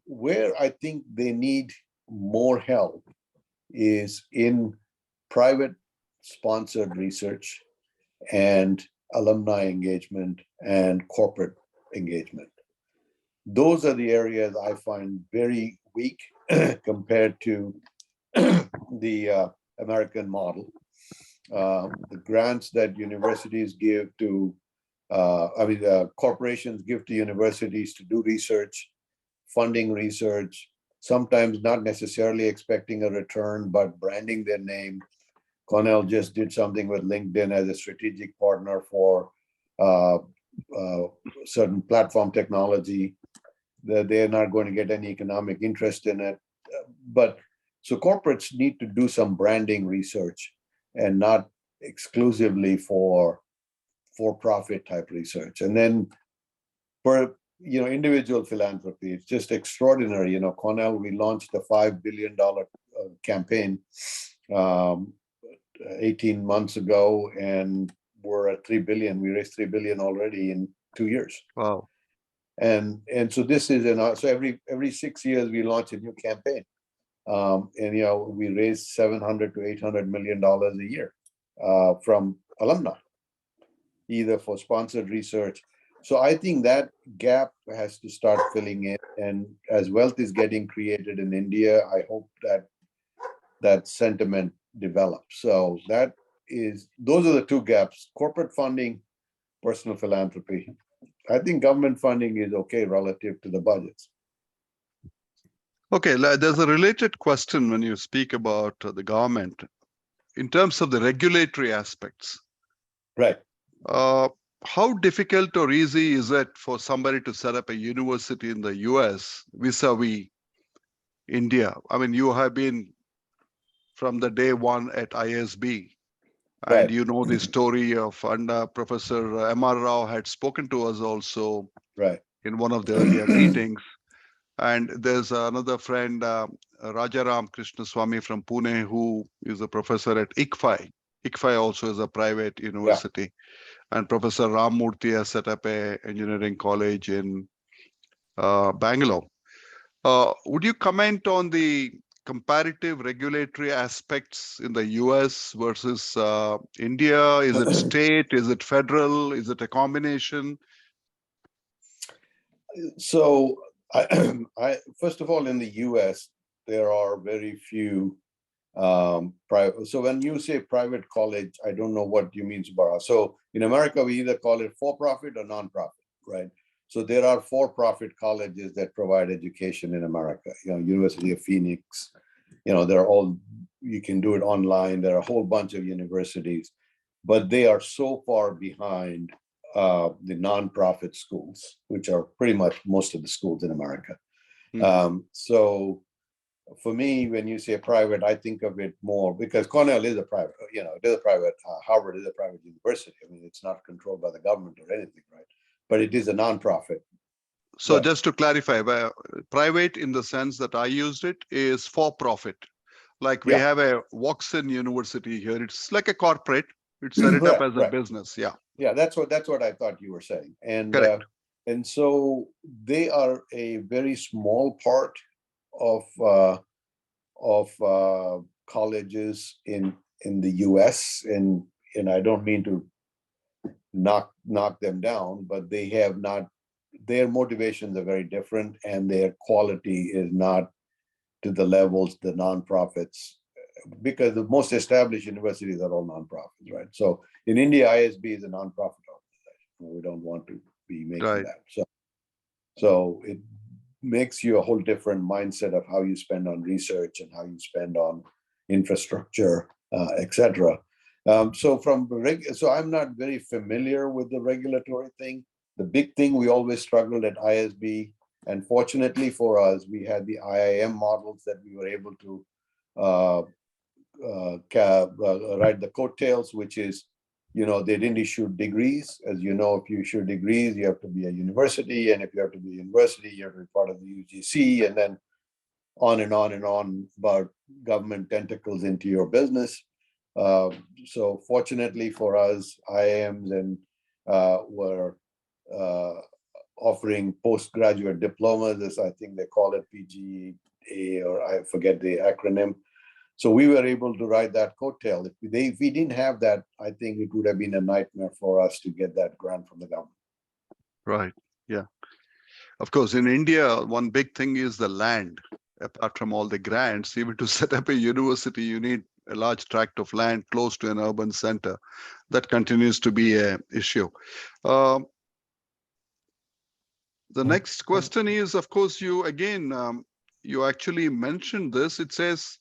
where I think they need more help is in private sponsored research and alumni engagement and corporate engagement. Those are the areas I find very weak compared to the American model. The grants that universities give to, corporations give to universities to do research, funding research, sometimes not necessarily expecting a return, but branding their name. Cornell just did something with LinkedIn as a strategic partner for certain platform technology. They're not going to get any economic interest in it. But so corporates need to do some branding research and not exclusively for profit type research. And then for individual philanthropy, it's just extraordinary. Cornell, we launched a $5 billion campaign 18 months ago, and we're at $3 billion. We raised $3 billion already in 2 years. Wow. And so this is so every 6 years we launch a new campaign, and we raise $700 to $800 million a year from alumni, either for sponsored research. So I think that gap has to start filling in, and as wealth is getting created in India, I hope that sentiment develops. So those are the two gaps: corporate funding, personal philanthropy. I think government funding is okay relative to the budgets. Okay, there's a related question when you speak about the government in terms of the regulatory aspects. Right. How difficult or easy is it for somebody to set up a university in the US vis-a-vis India? I mean, you have been from the day one at ISB. And Right. you know the story of, and Professor M.R. Rao had spoken to us also in one of the earlier meetings. And there's another friend, Rajaram Krishnaswamy from Pune, who is a professor at ICFI. ICFI also is a private university. Yeah. And Professor Ramurthy has set up an engineering college in Bangalore. Would you comment on the comparative regulatory aspects in the US versus India? Is it state? Is it federal? Is it a combination? So, first of all, in the US, there are very few private. So when you say private college, I don't know what you mean, Subbarao. So in America, we either call it for-profit or non-profit, right? So there are for-profit colleges that provide education in America. University of Phoenix. They're all, you can do it online. There are a whole bunch of universities, but they are so far behind the nonprofit schools, which are pretty much most of the schools in America. So for me, when you say private, I think of it more because Cornell is a private, it is a private, Harvard is a private university. I mean, it's not controlled by the government or anything, right? But it is a nonprofit. So just to clarify, private in the sense that I used it is for profit. Like we Yeah. have a Watson University here. It's like a corporate. It's set it up Right, as a right. business. Yeah. Yeah, that's what I thought you were saying. Correct. And so they are a very small part of colleges in the US, and I don't mean to knock them down, but they have not, their motivations are very different, and their quality is not to the levels the nonprofits, because the most established universities are all nonprofits, right? So in India, ISB is a nonprofit organization. We don't want to be making Right. that. So it makes you a whole different mindset of how you spend on research and how you spend on infrastructure, etc. So I'm not very familiar with the regulatory thing. The big thing we always struggled at ISB, and fortunately for us, we had the IIM models that we were able to ride the coattails, which is, they didn't issue degrees. As you know, if you issue degrees, you have to be a university. And if you have to be a university, you have to be part of the UGC, and then on and on and on about government tentacles into your business. So fortunately for us, IIMs and were offering postgraduate diplomas, as I think they call it, PGA, or I forget the acronym. So we were able to ride that coattail. If we didn't have that, I think it would have been a nightmare for us to get that grant from the government. Right. Yeah. Of course, in India, one big thing is the land. Apart from all the grants, even to set up a university, you need a large tract of land close to an urban center. That continues to be an issue. The next question is, of course, you actually mentioned this. It says,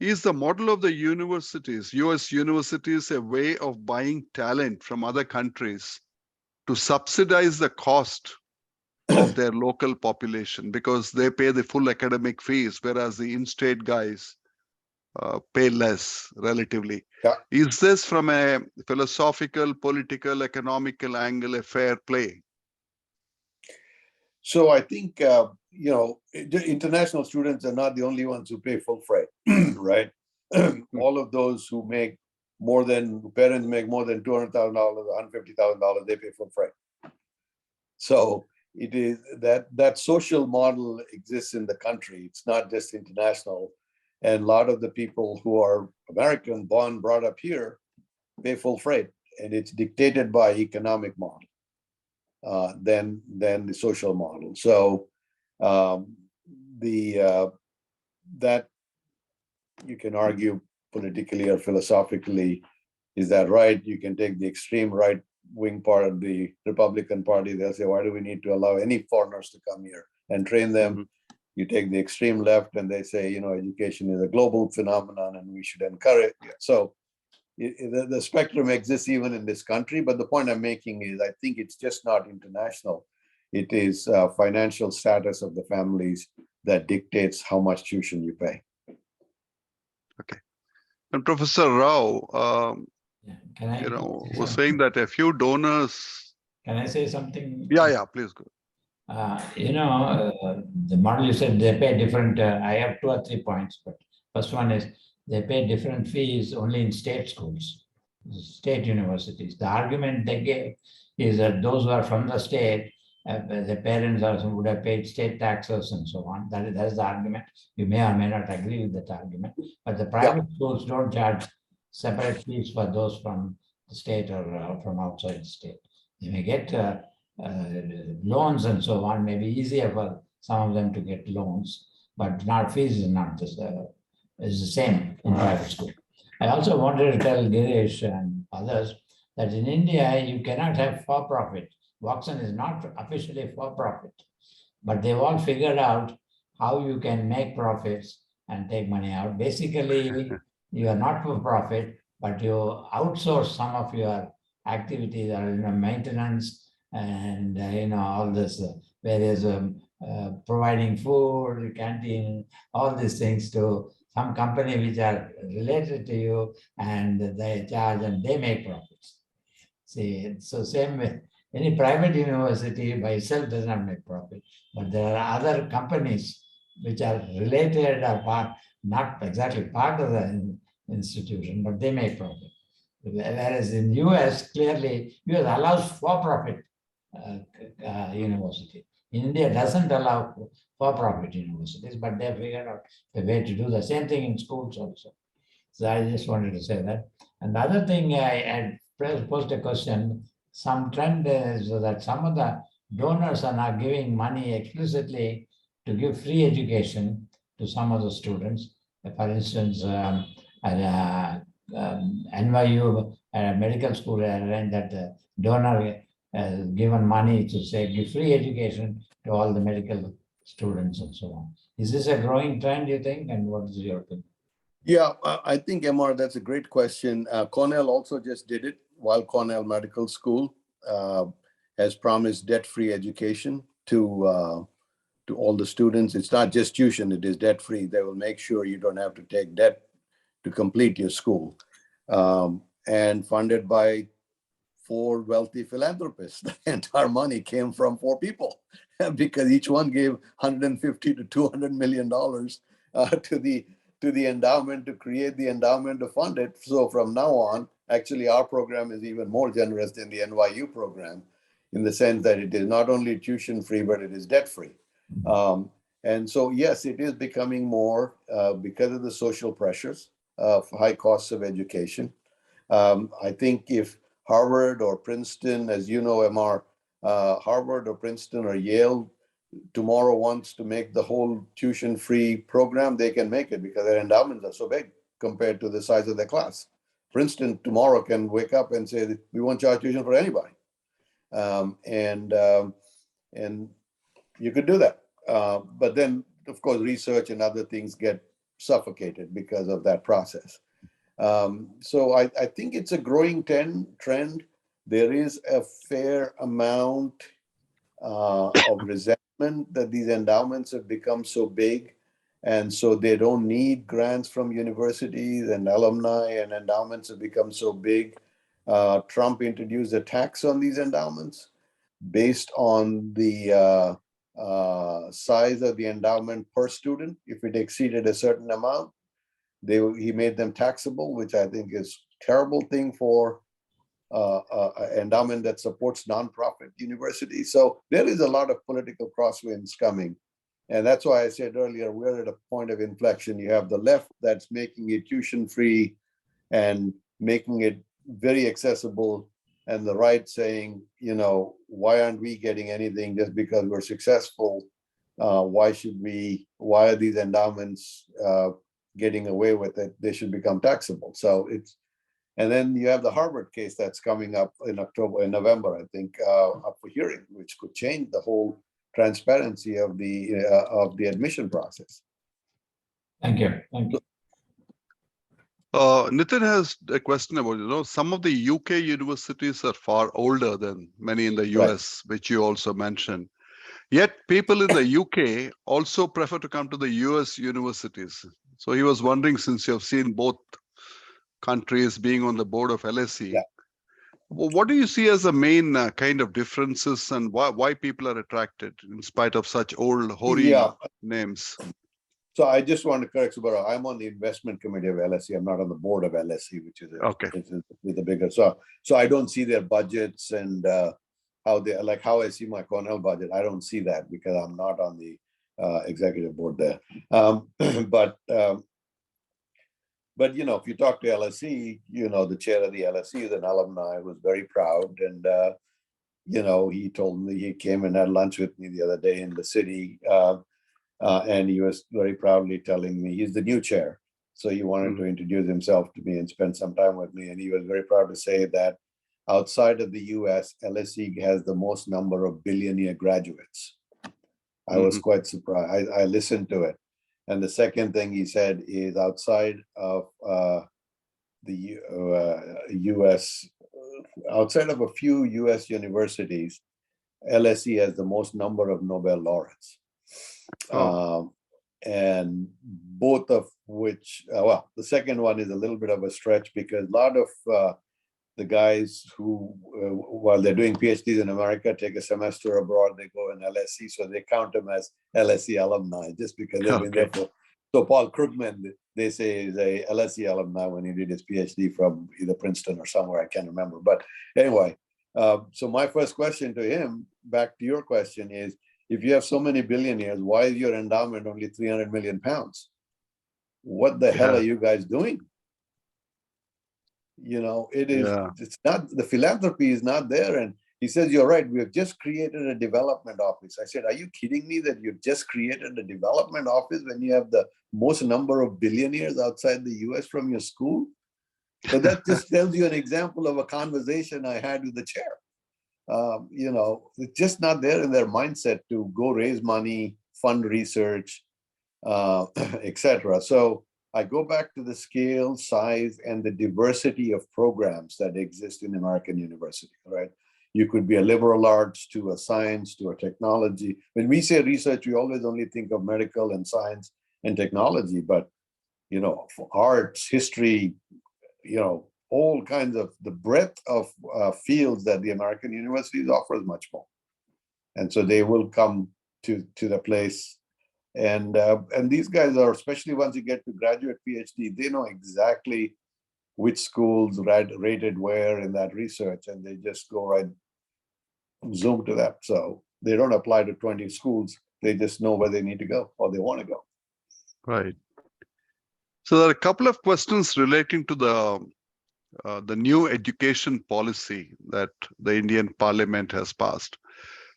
is the model of the universities, US universities, a way of buying talent from other countries to subsidize the cost of their local population, because they pay the full academic fees, whereas the in-state guys pay less relatively? Yeah. Is this, from a philosophical, political, economical angle, a fair play? So I think, international students are not the only ones who pay full freight, right? All of those who make parents make more than $200,000, $150,000, they pay full freight. So it is that social model exists in the country. It's not just international. And a lot of the people who are American, born, brought up here, pay full freight, and it's dictated by economic model than the social model. So that you can argue politically or philosophically, is that right? You can take the extreme right wing part of the Republican Party. They'll say, why do we need to allow any foreigners to come here and train them? Mm-hmm. You take the extreme left and they say, education is a global phenomenon and we should encourage it. So the spectrum exists even in this country. But the point I'm making is, I think it's just not international. It is financial status of the families that dictates how much tuition you pay. Okay. And Professor Rao, was saying that a few donors. Can I say something? Yeah, please go. The model you said, they pay different. I have 2 or 3 points, but first one is they pay different fees only in state schools, state universities. The argument they gave is that those who are from the state, the parents also would have paid state taxes and so on. That is the argument. You may or may not agree with that argument, but the private schools don't charge separate fees for those from the state or from outside the state. You may get loans and so on. May be easier for some of them to get loans, but not fees is not just is the same in private school. I also wanted to tell Girish and others that in India you cannot have for-profit. Watson is not officially for-profit, but they've all figured out how you can make profits and take money out. Basically, you are not for-profit, but you outsource some of your activities or maintenance and all this various providing food, canteen, all these things to some company which are related to you, and they charge and they make profits. See, so same way, any private university by itself does not make profit, but there are other companies which are related or part, not exactly part of the institution, but they make profit. Whereas in US, clearly, US allows for-profit university. India doesn't allow for-profit universities, but they figured out the way to do the same thing in schools also. So I just wanted to say that. And the other thing I posed a question, some trend is that some of the donors are now giving money explicitly to give free education to some of the students. For instance, NYU medical school arranged that the donor has given money to say give free education to all the medical students and so on. Is this a growing trend, you think? And what is your opinion? Yeah, I think, MR, that's a great question. Cornell also just did it, while Cornell Medical School has promised debt-free education to all the students. It's not just tuition, it is debt-free. They will make sure you don't have to take debt to complete your school. And funded by 4 wealthy philanthropists. The entire money came from 4 people because each one gave $150 to $200 million to the endowment to create the endowment to fund it. So from now on, actually, our program is even more generous than the NYU program in the sense that it is not only tuition free, but it is debt free. And so, yes, it is becoming more because of the social pressures of high costs of education. I think if Harvard or Princeton, as you know, MR, Harvard or Princeton or Yale tomorrow wants to make the whole tuition-free program, they can make it because their endowments are so big compared to the size of their class. Princeton tomorrow can wake up and say, we won't charge tuition for anybody. And you could do that. But then, of course, research and other things get suffocated because of that process. So I think it's a growing trend. There is a fair amount of resentment that these endowments have become so big. And so they don't need grants from universities, and alumni and endowments have become so big. Trump introduced a tax on these endowments based on the size of the endowment per student. If it exceeded a certain amount, he made them taxable, which I think is a terrible thing for an endowment that supports nonprofit universities. So there is a lot of political crosswinds coming. And that's why I said earlier, we're at a point of inflection. You have the left that's making it tuition free and making it very accessible, and the right saying, why aren't we getting anything just because we're successful? Why are these endowments getting away with it? They should become taxable. So and then you have the Harvard case that's coming up in November, I think, up for hearing, which could change the whole transparency of the admission process. Thank you. Thank you. Nitin has a question about, some of the UK universities are far older than many in the US, right, which you also mentioned. Yet people in the UK also prefer to come to the US universities. So he was wondering, since you have seen both countries being on the board of LSE, yeah, what do you see as the main kind of differences, and why people are attracted in spite of such old hoary names? So I just want to correct Subbarao. I'm on the investment committee of LSE. I'm not on the board of LSE, which is with the bigger. So I don't see their budgets and how I see my Cornell budget. I don't see that because I'm not on the executive board there. But if you talk to LSE, the chair of the LSE is an alumni who was very proud, and he told me, he came and had lunch with me the other day in the city. And he was very proudly telling me he's the new chair. So he wanted to introduce himself to me and spend some time with me. And he was very proud to say that outside of the US, LSE has the most number of billionaire graduates. I was quite surprised. I listened to it. And the second thing he said is outside of the US, outside of a few US universities, LSE has the most number of Nobel laureates. And both of which, the second one is a little bit of a stretch because a lot of the guys who, while they're doing PhDs in America, take a semester abroad, they go in LSE, so they count them as LSE alumni just because they've been there for. So Paul Krugman, they say, is a LSE alumni when he did his PhD from either Princeton or somewhere, I can't remember. But anyway, so my first question to him, back to your question, is if you have so many billionaires, why is your endowment only 300 million pounds? What the hell are you guys doing? You know, it's not, the philanthropy is not there. And he says, you're right, we have just created a development office. I said, are you kidding me that you've just created a development office when you have the most number of billionaires outside the US from your school? So that just tells you an example of a conversation I had with the chair. You know, it's just not there in their mindset to go raise money, fund research, etc. So I go back to the scale, size, and the diversity of programs that exist in American university, right? You could be a liberal arts to a science to a technology. When we say research, we always only think of medical and science and technology, but, you know, for arts, history, you know, all kinds of, the breadth of fields that the American universities offer is much more. And so they will come to the place. And these guys are, especially once you get to graduate PhD, they know exactly which schools rated where in that research, and they just go right zoom to that. So they don't apply to 20 schools. They just know where they need to go or they want to go. Right. So there are a couple of questions relating to the new education policy that the Indian Parliament has passed.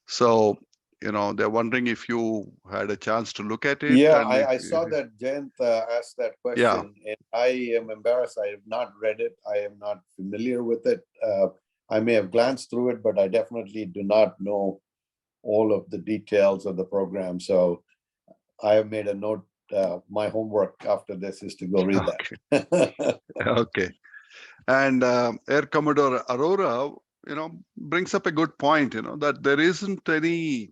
So, you know, they're wondering if you had a chance to look at it. Yeah, and I saw that Jayant asked that question, and I am embarrassed. I have not read it. I am not familiar with it. I may have glanced through it, but I definitely do not know all of the details of the program. So I have made a note. My homework after this is to go read that. Okay. And Air Commodore Aurora, you know, brings up a good point, you know, that there isn't any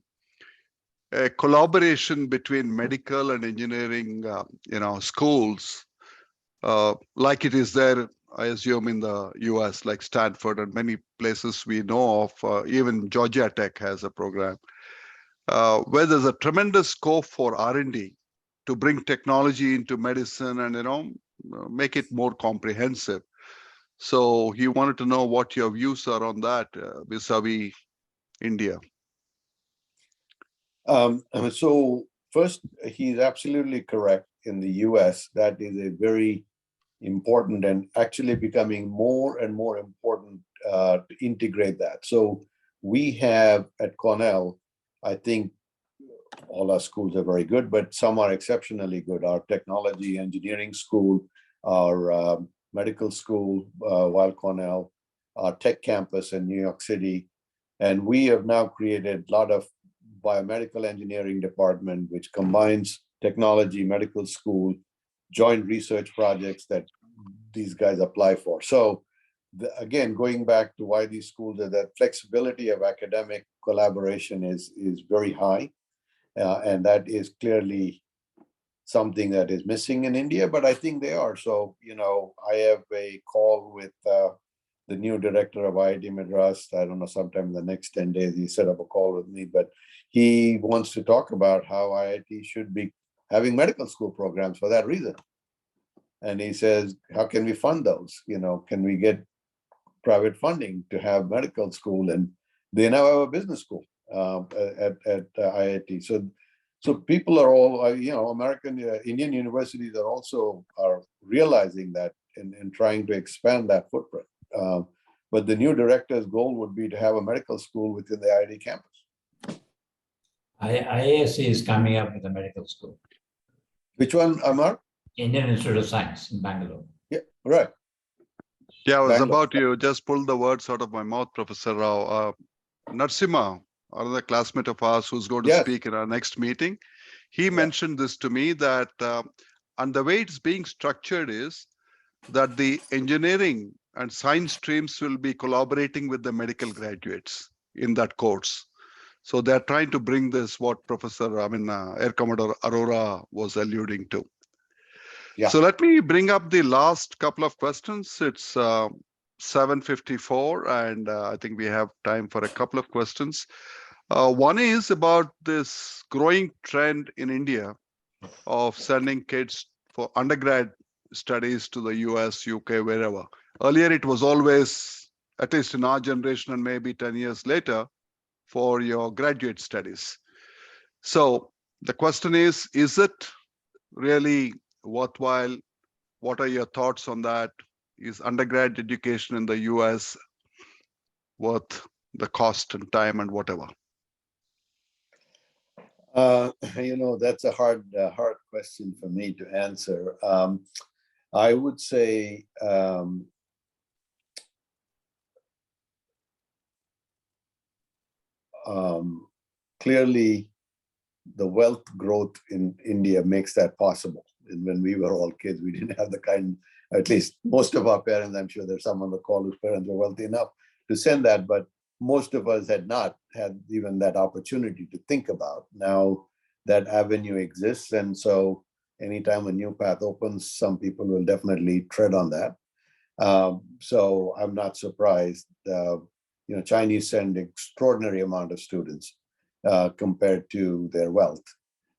collaboration between medical and engineering, you know, schools, like it is there, I assume, in the US, like Stanford and many places we know of. Even Georgia Tech has a program where there's a tremendous scope for R&D to bring technology into medicine and, you know, make it more comprehensive. So he wanted to know what your views are on that vis-a-vis India. So first, he's absolutely correct. In the US, that is a very important and actually becoming more and more important to integrate that. So we have at Cornell, I think all our schools are very good, but some are exceptionally good. Our technology engineering school, our medical school, Weill Cornell, our tech campus in New York City. And we have now created a lot of biomedical engineering department, which combines technology, medical school, joint research projects that these guys apply for. So again, going back to why these schools are, that flexibility of academic collaboration is very high. And that is clearly something that is missing in India, but I think they are. So, you know, I have a call with the new director of IIT Madras. I don't know, sometime in the next 10 days, he set up a call with me, but he wants to talk about how IIT should be having medical school programs for that reason. And he says, how can we fund those? You know, can we get private funding to have medical school? And they now have a business school at IIT. So people are all, you know, Indian universities are also realizing that and trying to expand that footprint. But the new director's goal would be to have a medical school within the IIT campus. IISc is coming up with a medical school. Which one, Amar? Indian Institute of Science in Bangalore. Yeah, right. Yeah, I was Bangalore. about to just pull the words out of my mouth, Professor Rao. Narasimha, another classmate of ours who's going to speak in our next meeting, he mentioned this to me that, and the way it's being structured is that the engineering and science streams will be collaborating with the medical graduates in that course. So they're trying to bring this, what Air Commodore Aurora was alluding to. Yeah. So let me bring up the last couple of questions. It's 7:54, and I think we have time for a couple of questions. One is about this growing trend in India of sending kids for undergrad studies to the US, UK, wherever. Earlier, it was always, at least in our generation and maybe 10 years later, for your graduate studies. So the question is it really worthwhile? What are your thoughts on that? Is undergrad education in the US worth the cost and time and whatever? That's a hard question for me to answer. I would say clearly the wealth growth in India makes that possible. And when we were all kids, we didn't have the kind, at least most of our parents, I'm sure there's some on the call whose parents were wealthy enough to send that, but most of us had not had even that opportunity to think about. Now that avenue exists, and so anytime a new path opens, some people will definitely tread on that. So I'm not surprised. Chinese send extraordinary amount of students compared to their wealth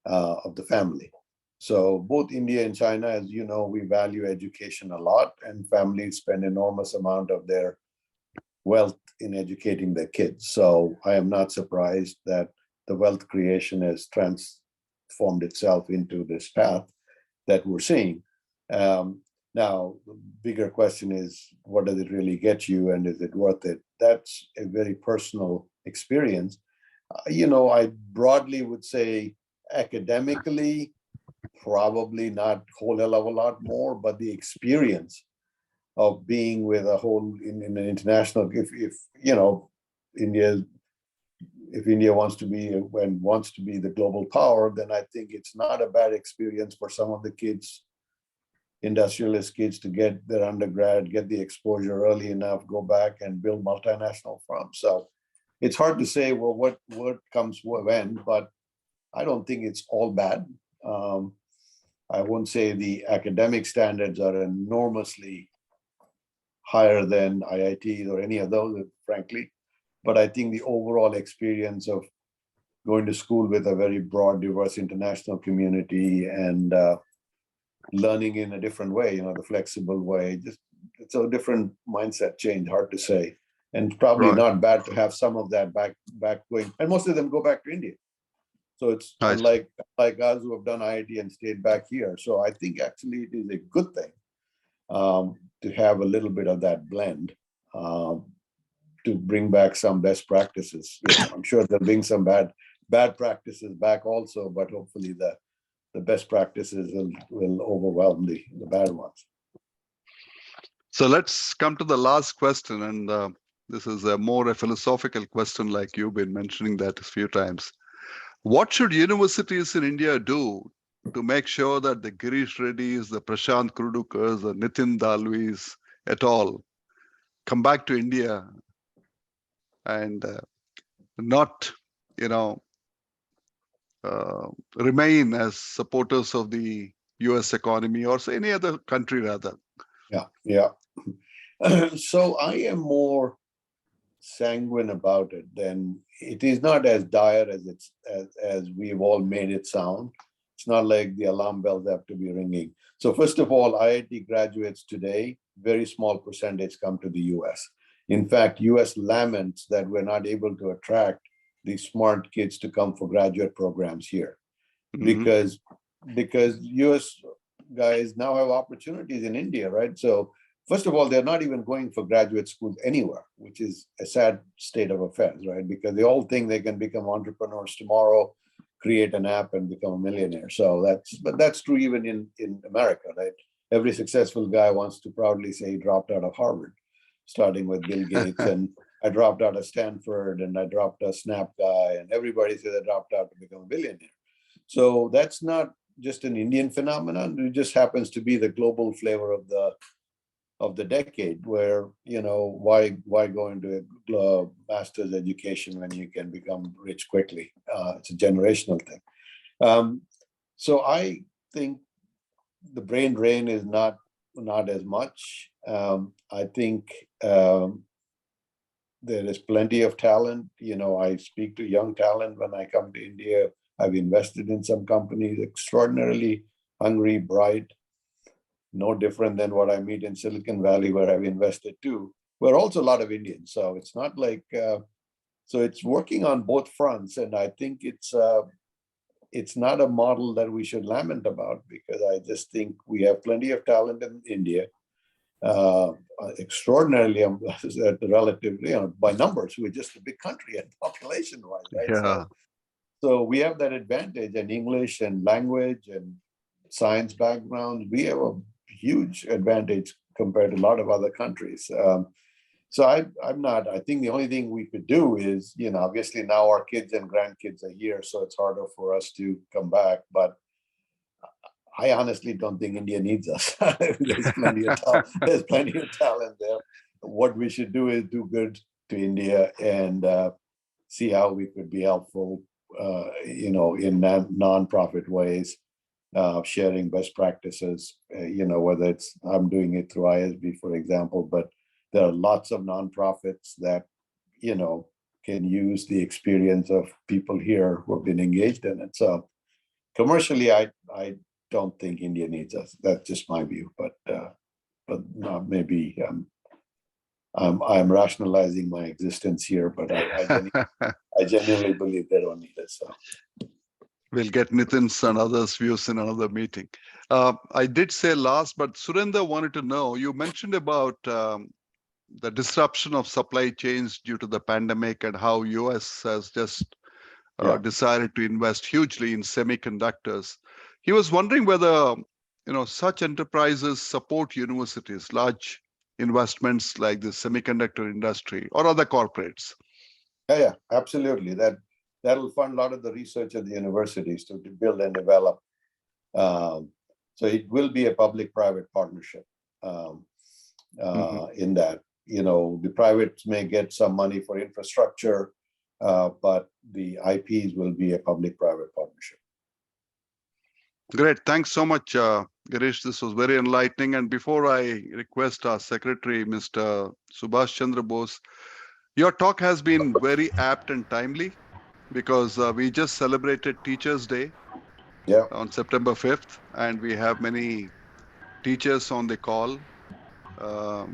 of the family. So both India and China, as you know, we value education a lot, and families spend enormous amount of their wealth in educating their kids. So I am not surprised that the wealth creation has transformed itself into this path that we're seeing. Now, the bigger question is, what does it really get you, and is it worth it? That's a very personal experience. I broadly would say academically, probably not a whole hell of a lot more, but the experience of being with a whole in an international, if India wants to be the global power, then I think it's not a bad experience for some of the kids, industrialist kids, to get their undergrad, get the exposure early enough, go back and build multinational firms. So it's hard to say, well, what comes when, but I don't think it's all bad. I won't say the academic standards are enormously higher than IITs or any of those, frankly, but I think the overall experience of going to school with a very broad, diverse international community and learning in a different way, the flexible way, just it's a different mindset change, hard to say. And probably not bad to have some of that back going, and most of them go back to India. So it's unlike us who have done IIT and stayed back here. So I think actually it is a good thing to have a little bit of that blend to bring back some best practices. I'm sure they'll bring some bad practices back also, but hopefully the best practices will overwhelm the bad ones. So let's come to the last question, and this is a more a philosophical question, like you've been mentioning that a few times. What should universities in India do to make sure that the Girish Reddys, the Prashant Kurudukars, the Nitin Dalvis et al. Come back to India and not, remain as supporters of the US economy or any other country rather? Yeah. So I am more sanguine about it than it is. Not as dire as we've all made it sound. It's not like the alarm bells have to be ringing. So first of all, IIT graduates today, very small percentage come to the US. In fact, US laments that we're not able to attract these smart kids to come for graduate programs here. Because US guys now have opportunities in India, right? So first of all, they're not even going for graduate schools anywhere, which is a sad state of affairs, right? Because they all think they can become entrepreneurs tomorrow, create an app and become a millionaire. So that's true even in America, right? Every successful guy wants to proudly say he dropped out of Harvard, starting with Bill Gates. And I dropped out of Stanford, and I dropped a Snap guy, and everybody says I dropped out to become a billionaire. So that's not just an Indian phenomenon. It just happens to be the global flavor of the decade, where why go into a master's education when you can become rich quickly? It's a generational thing. So I think the brain drain is not as much. I think there is plenty of talent. I speak to young talent when I come to India. I've invested in some companies, extraordinarily hungry, bright, no different than what I meet in Silicon Valley, where I've invested too. We're also a lot of Indians, so it's not like, so it's working on both fronts. And I think it's not a model that we should lament about, because I just think we have plenty of talent in India. Extraordinarily relatively, by numbers, we're just a big country and population-wise, right? Yeah. So we have that advantage in English and language and science background. We have a huge advantage compared to a lot of other countries. So I think the only thing we could do is, obviously now our kids and grandkids are here, so it's harder for us to come back. But I honestly don't think India needs us. There's plenty of talent there. What we should do is do good to India and see how we could be helpful, in non-profit ways, sharing best practices. Whether it's I'm doing it through ISB, for example, but there are lots of nonprofits that can use the experience of people here who have been engaged in it. So commercially, I don't think India needs us. That's just my view, but maybe I'm rationalizing my existence here, but I genuinely believe they don't need us. So We'll get Nitin's and others' views in another meeting. I did say last, but Surinder wanted to know, you mentioned about the disruption of supply chains due to the pandemic and how US has just decided to invest hugely in semiconductors. He was wondering whether such enterprises support universities, large investments like the semiconductor industry or other corporates. Yeah, absolutely. That'll fund a lot of the research at the universities to build and develop. So it will be a public-private partnership in that. The privates may get some money for infrastructure, but the IPs will be a public-private partnership. Great. Thanks so much, Girish. This was very enlightening. And before I request our secretary, Mr. Subhash Chandra Bose, your talk has been very apt and timely because we just celebrated Teachers' Day on September 5th, and we have many teachers on the call,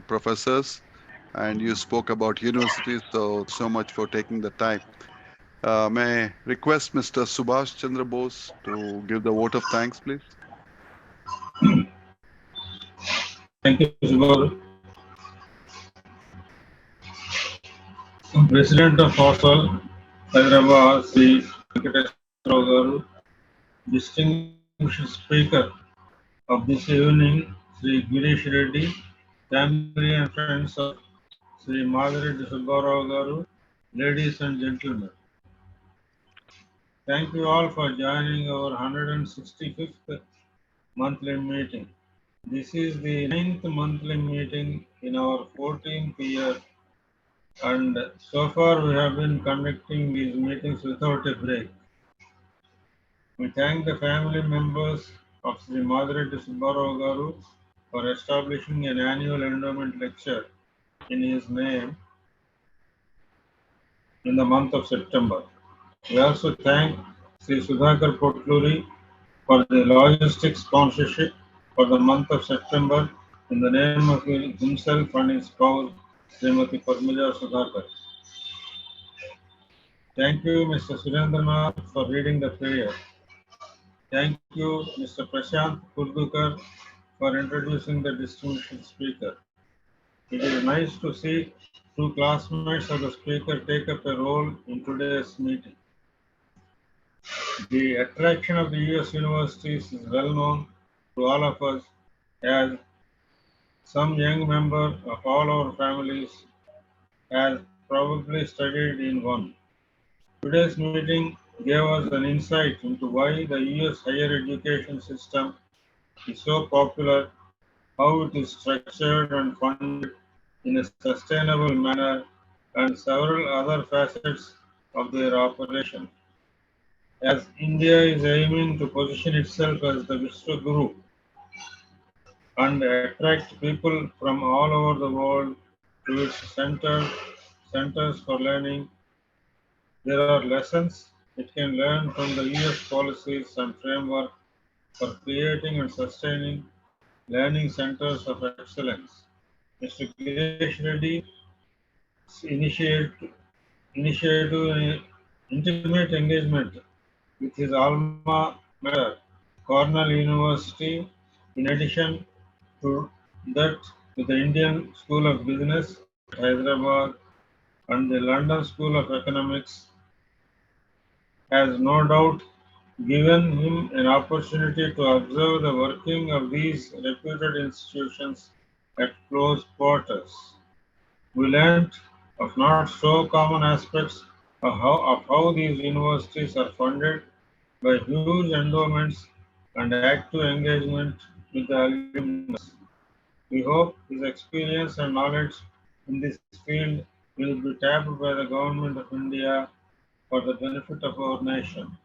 professors, and you spoke about universities, so much for taking the time. May I request Mr. Subhash Chandra Bose to give the vote of thanks, please? Thank you, Subbarao. President of FOSWL, Hyderabad, Sri Venkateswarrao Garu, distinguished speaker of this evening, Sri Girish Reddy, family and friends of Sri Madireddy Subbarao Garu, ladies and gentlemen. Thank you all for joining our 165th monthly meeting. This is the 9th monthly meeting in our 14th year, and so far we have been conducting these meetings without a break. We thank the family members of Sri Madireddy Subbarao Garu for establishing an annual endowment lecture in his name in the month of September. We also thank Sri Sudhakar Potluri for the logistic sponsorship for the month of September in the name of himself and his spouse, Srimati Padmaja Sudhakar. Thank you, Mr. Surendranath, for reading the prayer. Thank you, Mr. Prashant Kurdukar, for introducing the distinguished speaker. It is nice to see two classmates of the speaker take up a role in today's meeting. The attraction of the US universities is well known to all of us, as some young member of all our families has probably studied in one. Today's meeting gave us an insight into why the US higher education system is so popular, how it is structured and funded in a sustainable manner, and several other facets of their operation. As India is aiming to position itself as the Vishwaguru and attract people from all over the world to its centers for learning. There are lessons it can learn from the US policies and framework for creating and sustaining learning centers of excellence. Mr. Girish Reddy initiative intimate engagement with his alma mater, Cornell University, in addition to that with the Indian School of Business at Hyderabad and the London School of Economics, has no doubt given him an opportunity to observe the working of these reputed institutions at close quarters. We learnt of not so common aspects of how these universities are funded by huge endowments and active engagement with the alumni. We hope his experience and knowledge in this field will be tapped by the Government of India for the benefit of our nation.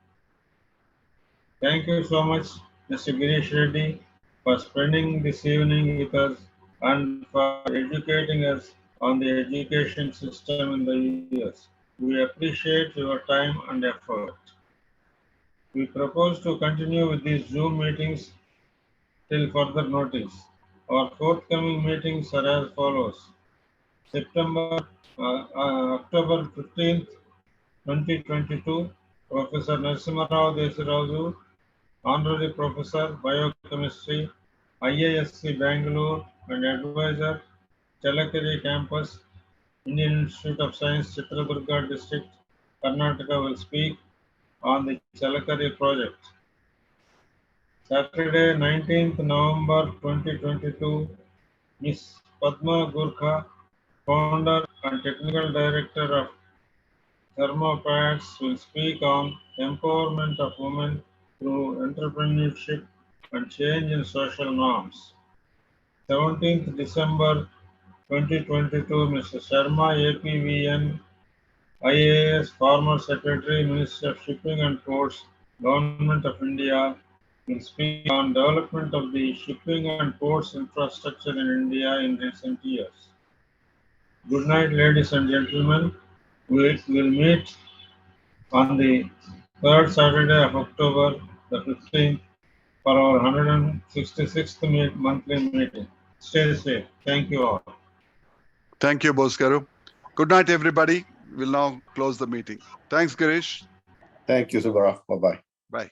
Thank you so much, Mr. Girish Reddy, for spending this evening with us and for educating us on the education system in the US. We appreciate your time and effort. We propose to continue with these Zoom meetings till further notice. Our forthcoming meetings are as follows. October 15th, 2022, Professor Narasimharao Desiraju, Honorary Professor, Biochemistry, IISc Bangalore and Advisor, Chalakere Campus, Indian Institute of Science, Chitradurga District, Karnataka will speak on the Chalakere project. Saturday, 19th November 2022, Ms. Padma Gurkha, Founder and Technical Director of Thermopads, will speak on empowerment of women through entrepreneurship and change in social norms. 17th December 2022, Mr. Sharma, APVN, IAS, former Secretary, Ministry of Shipping and Ports, Government of India, will speak on development of the shipping and ports infrastructure in India in recent years. Good night, ladies and gentlemen. We will meet on the third Saturday of October, the 15th, for our 166th monthly meeting. Stay safe. Thank you all. Thank you, Bhoskaru. Good night, everybody. We'll now close the meeting. Thanks, Girish. Thank you, Subbarao. Bye-bye. Bye.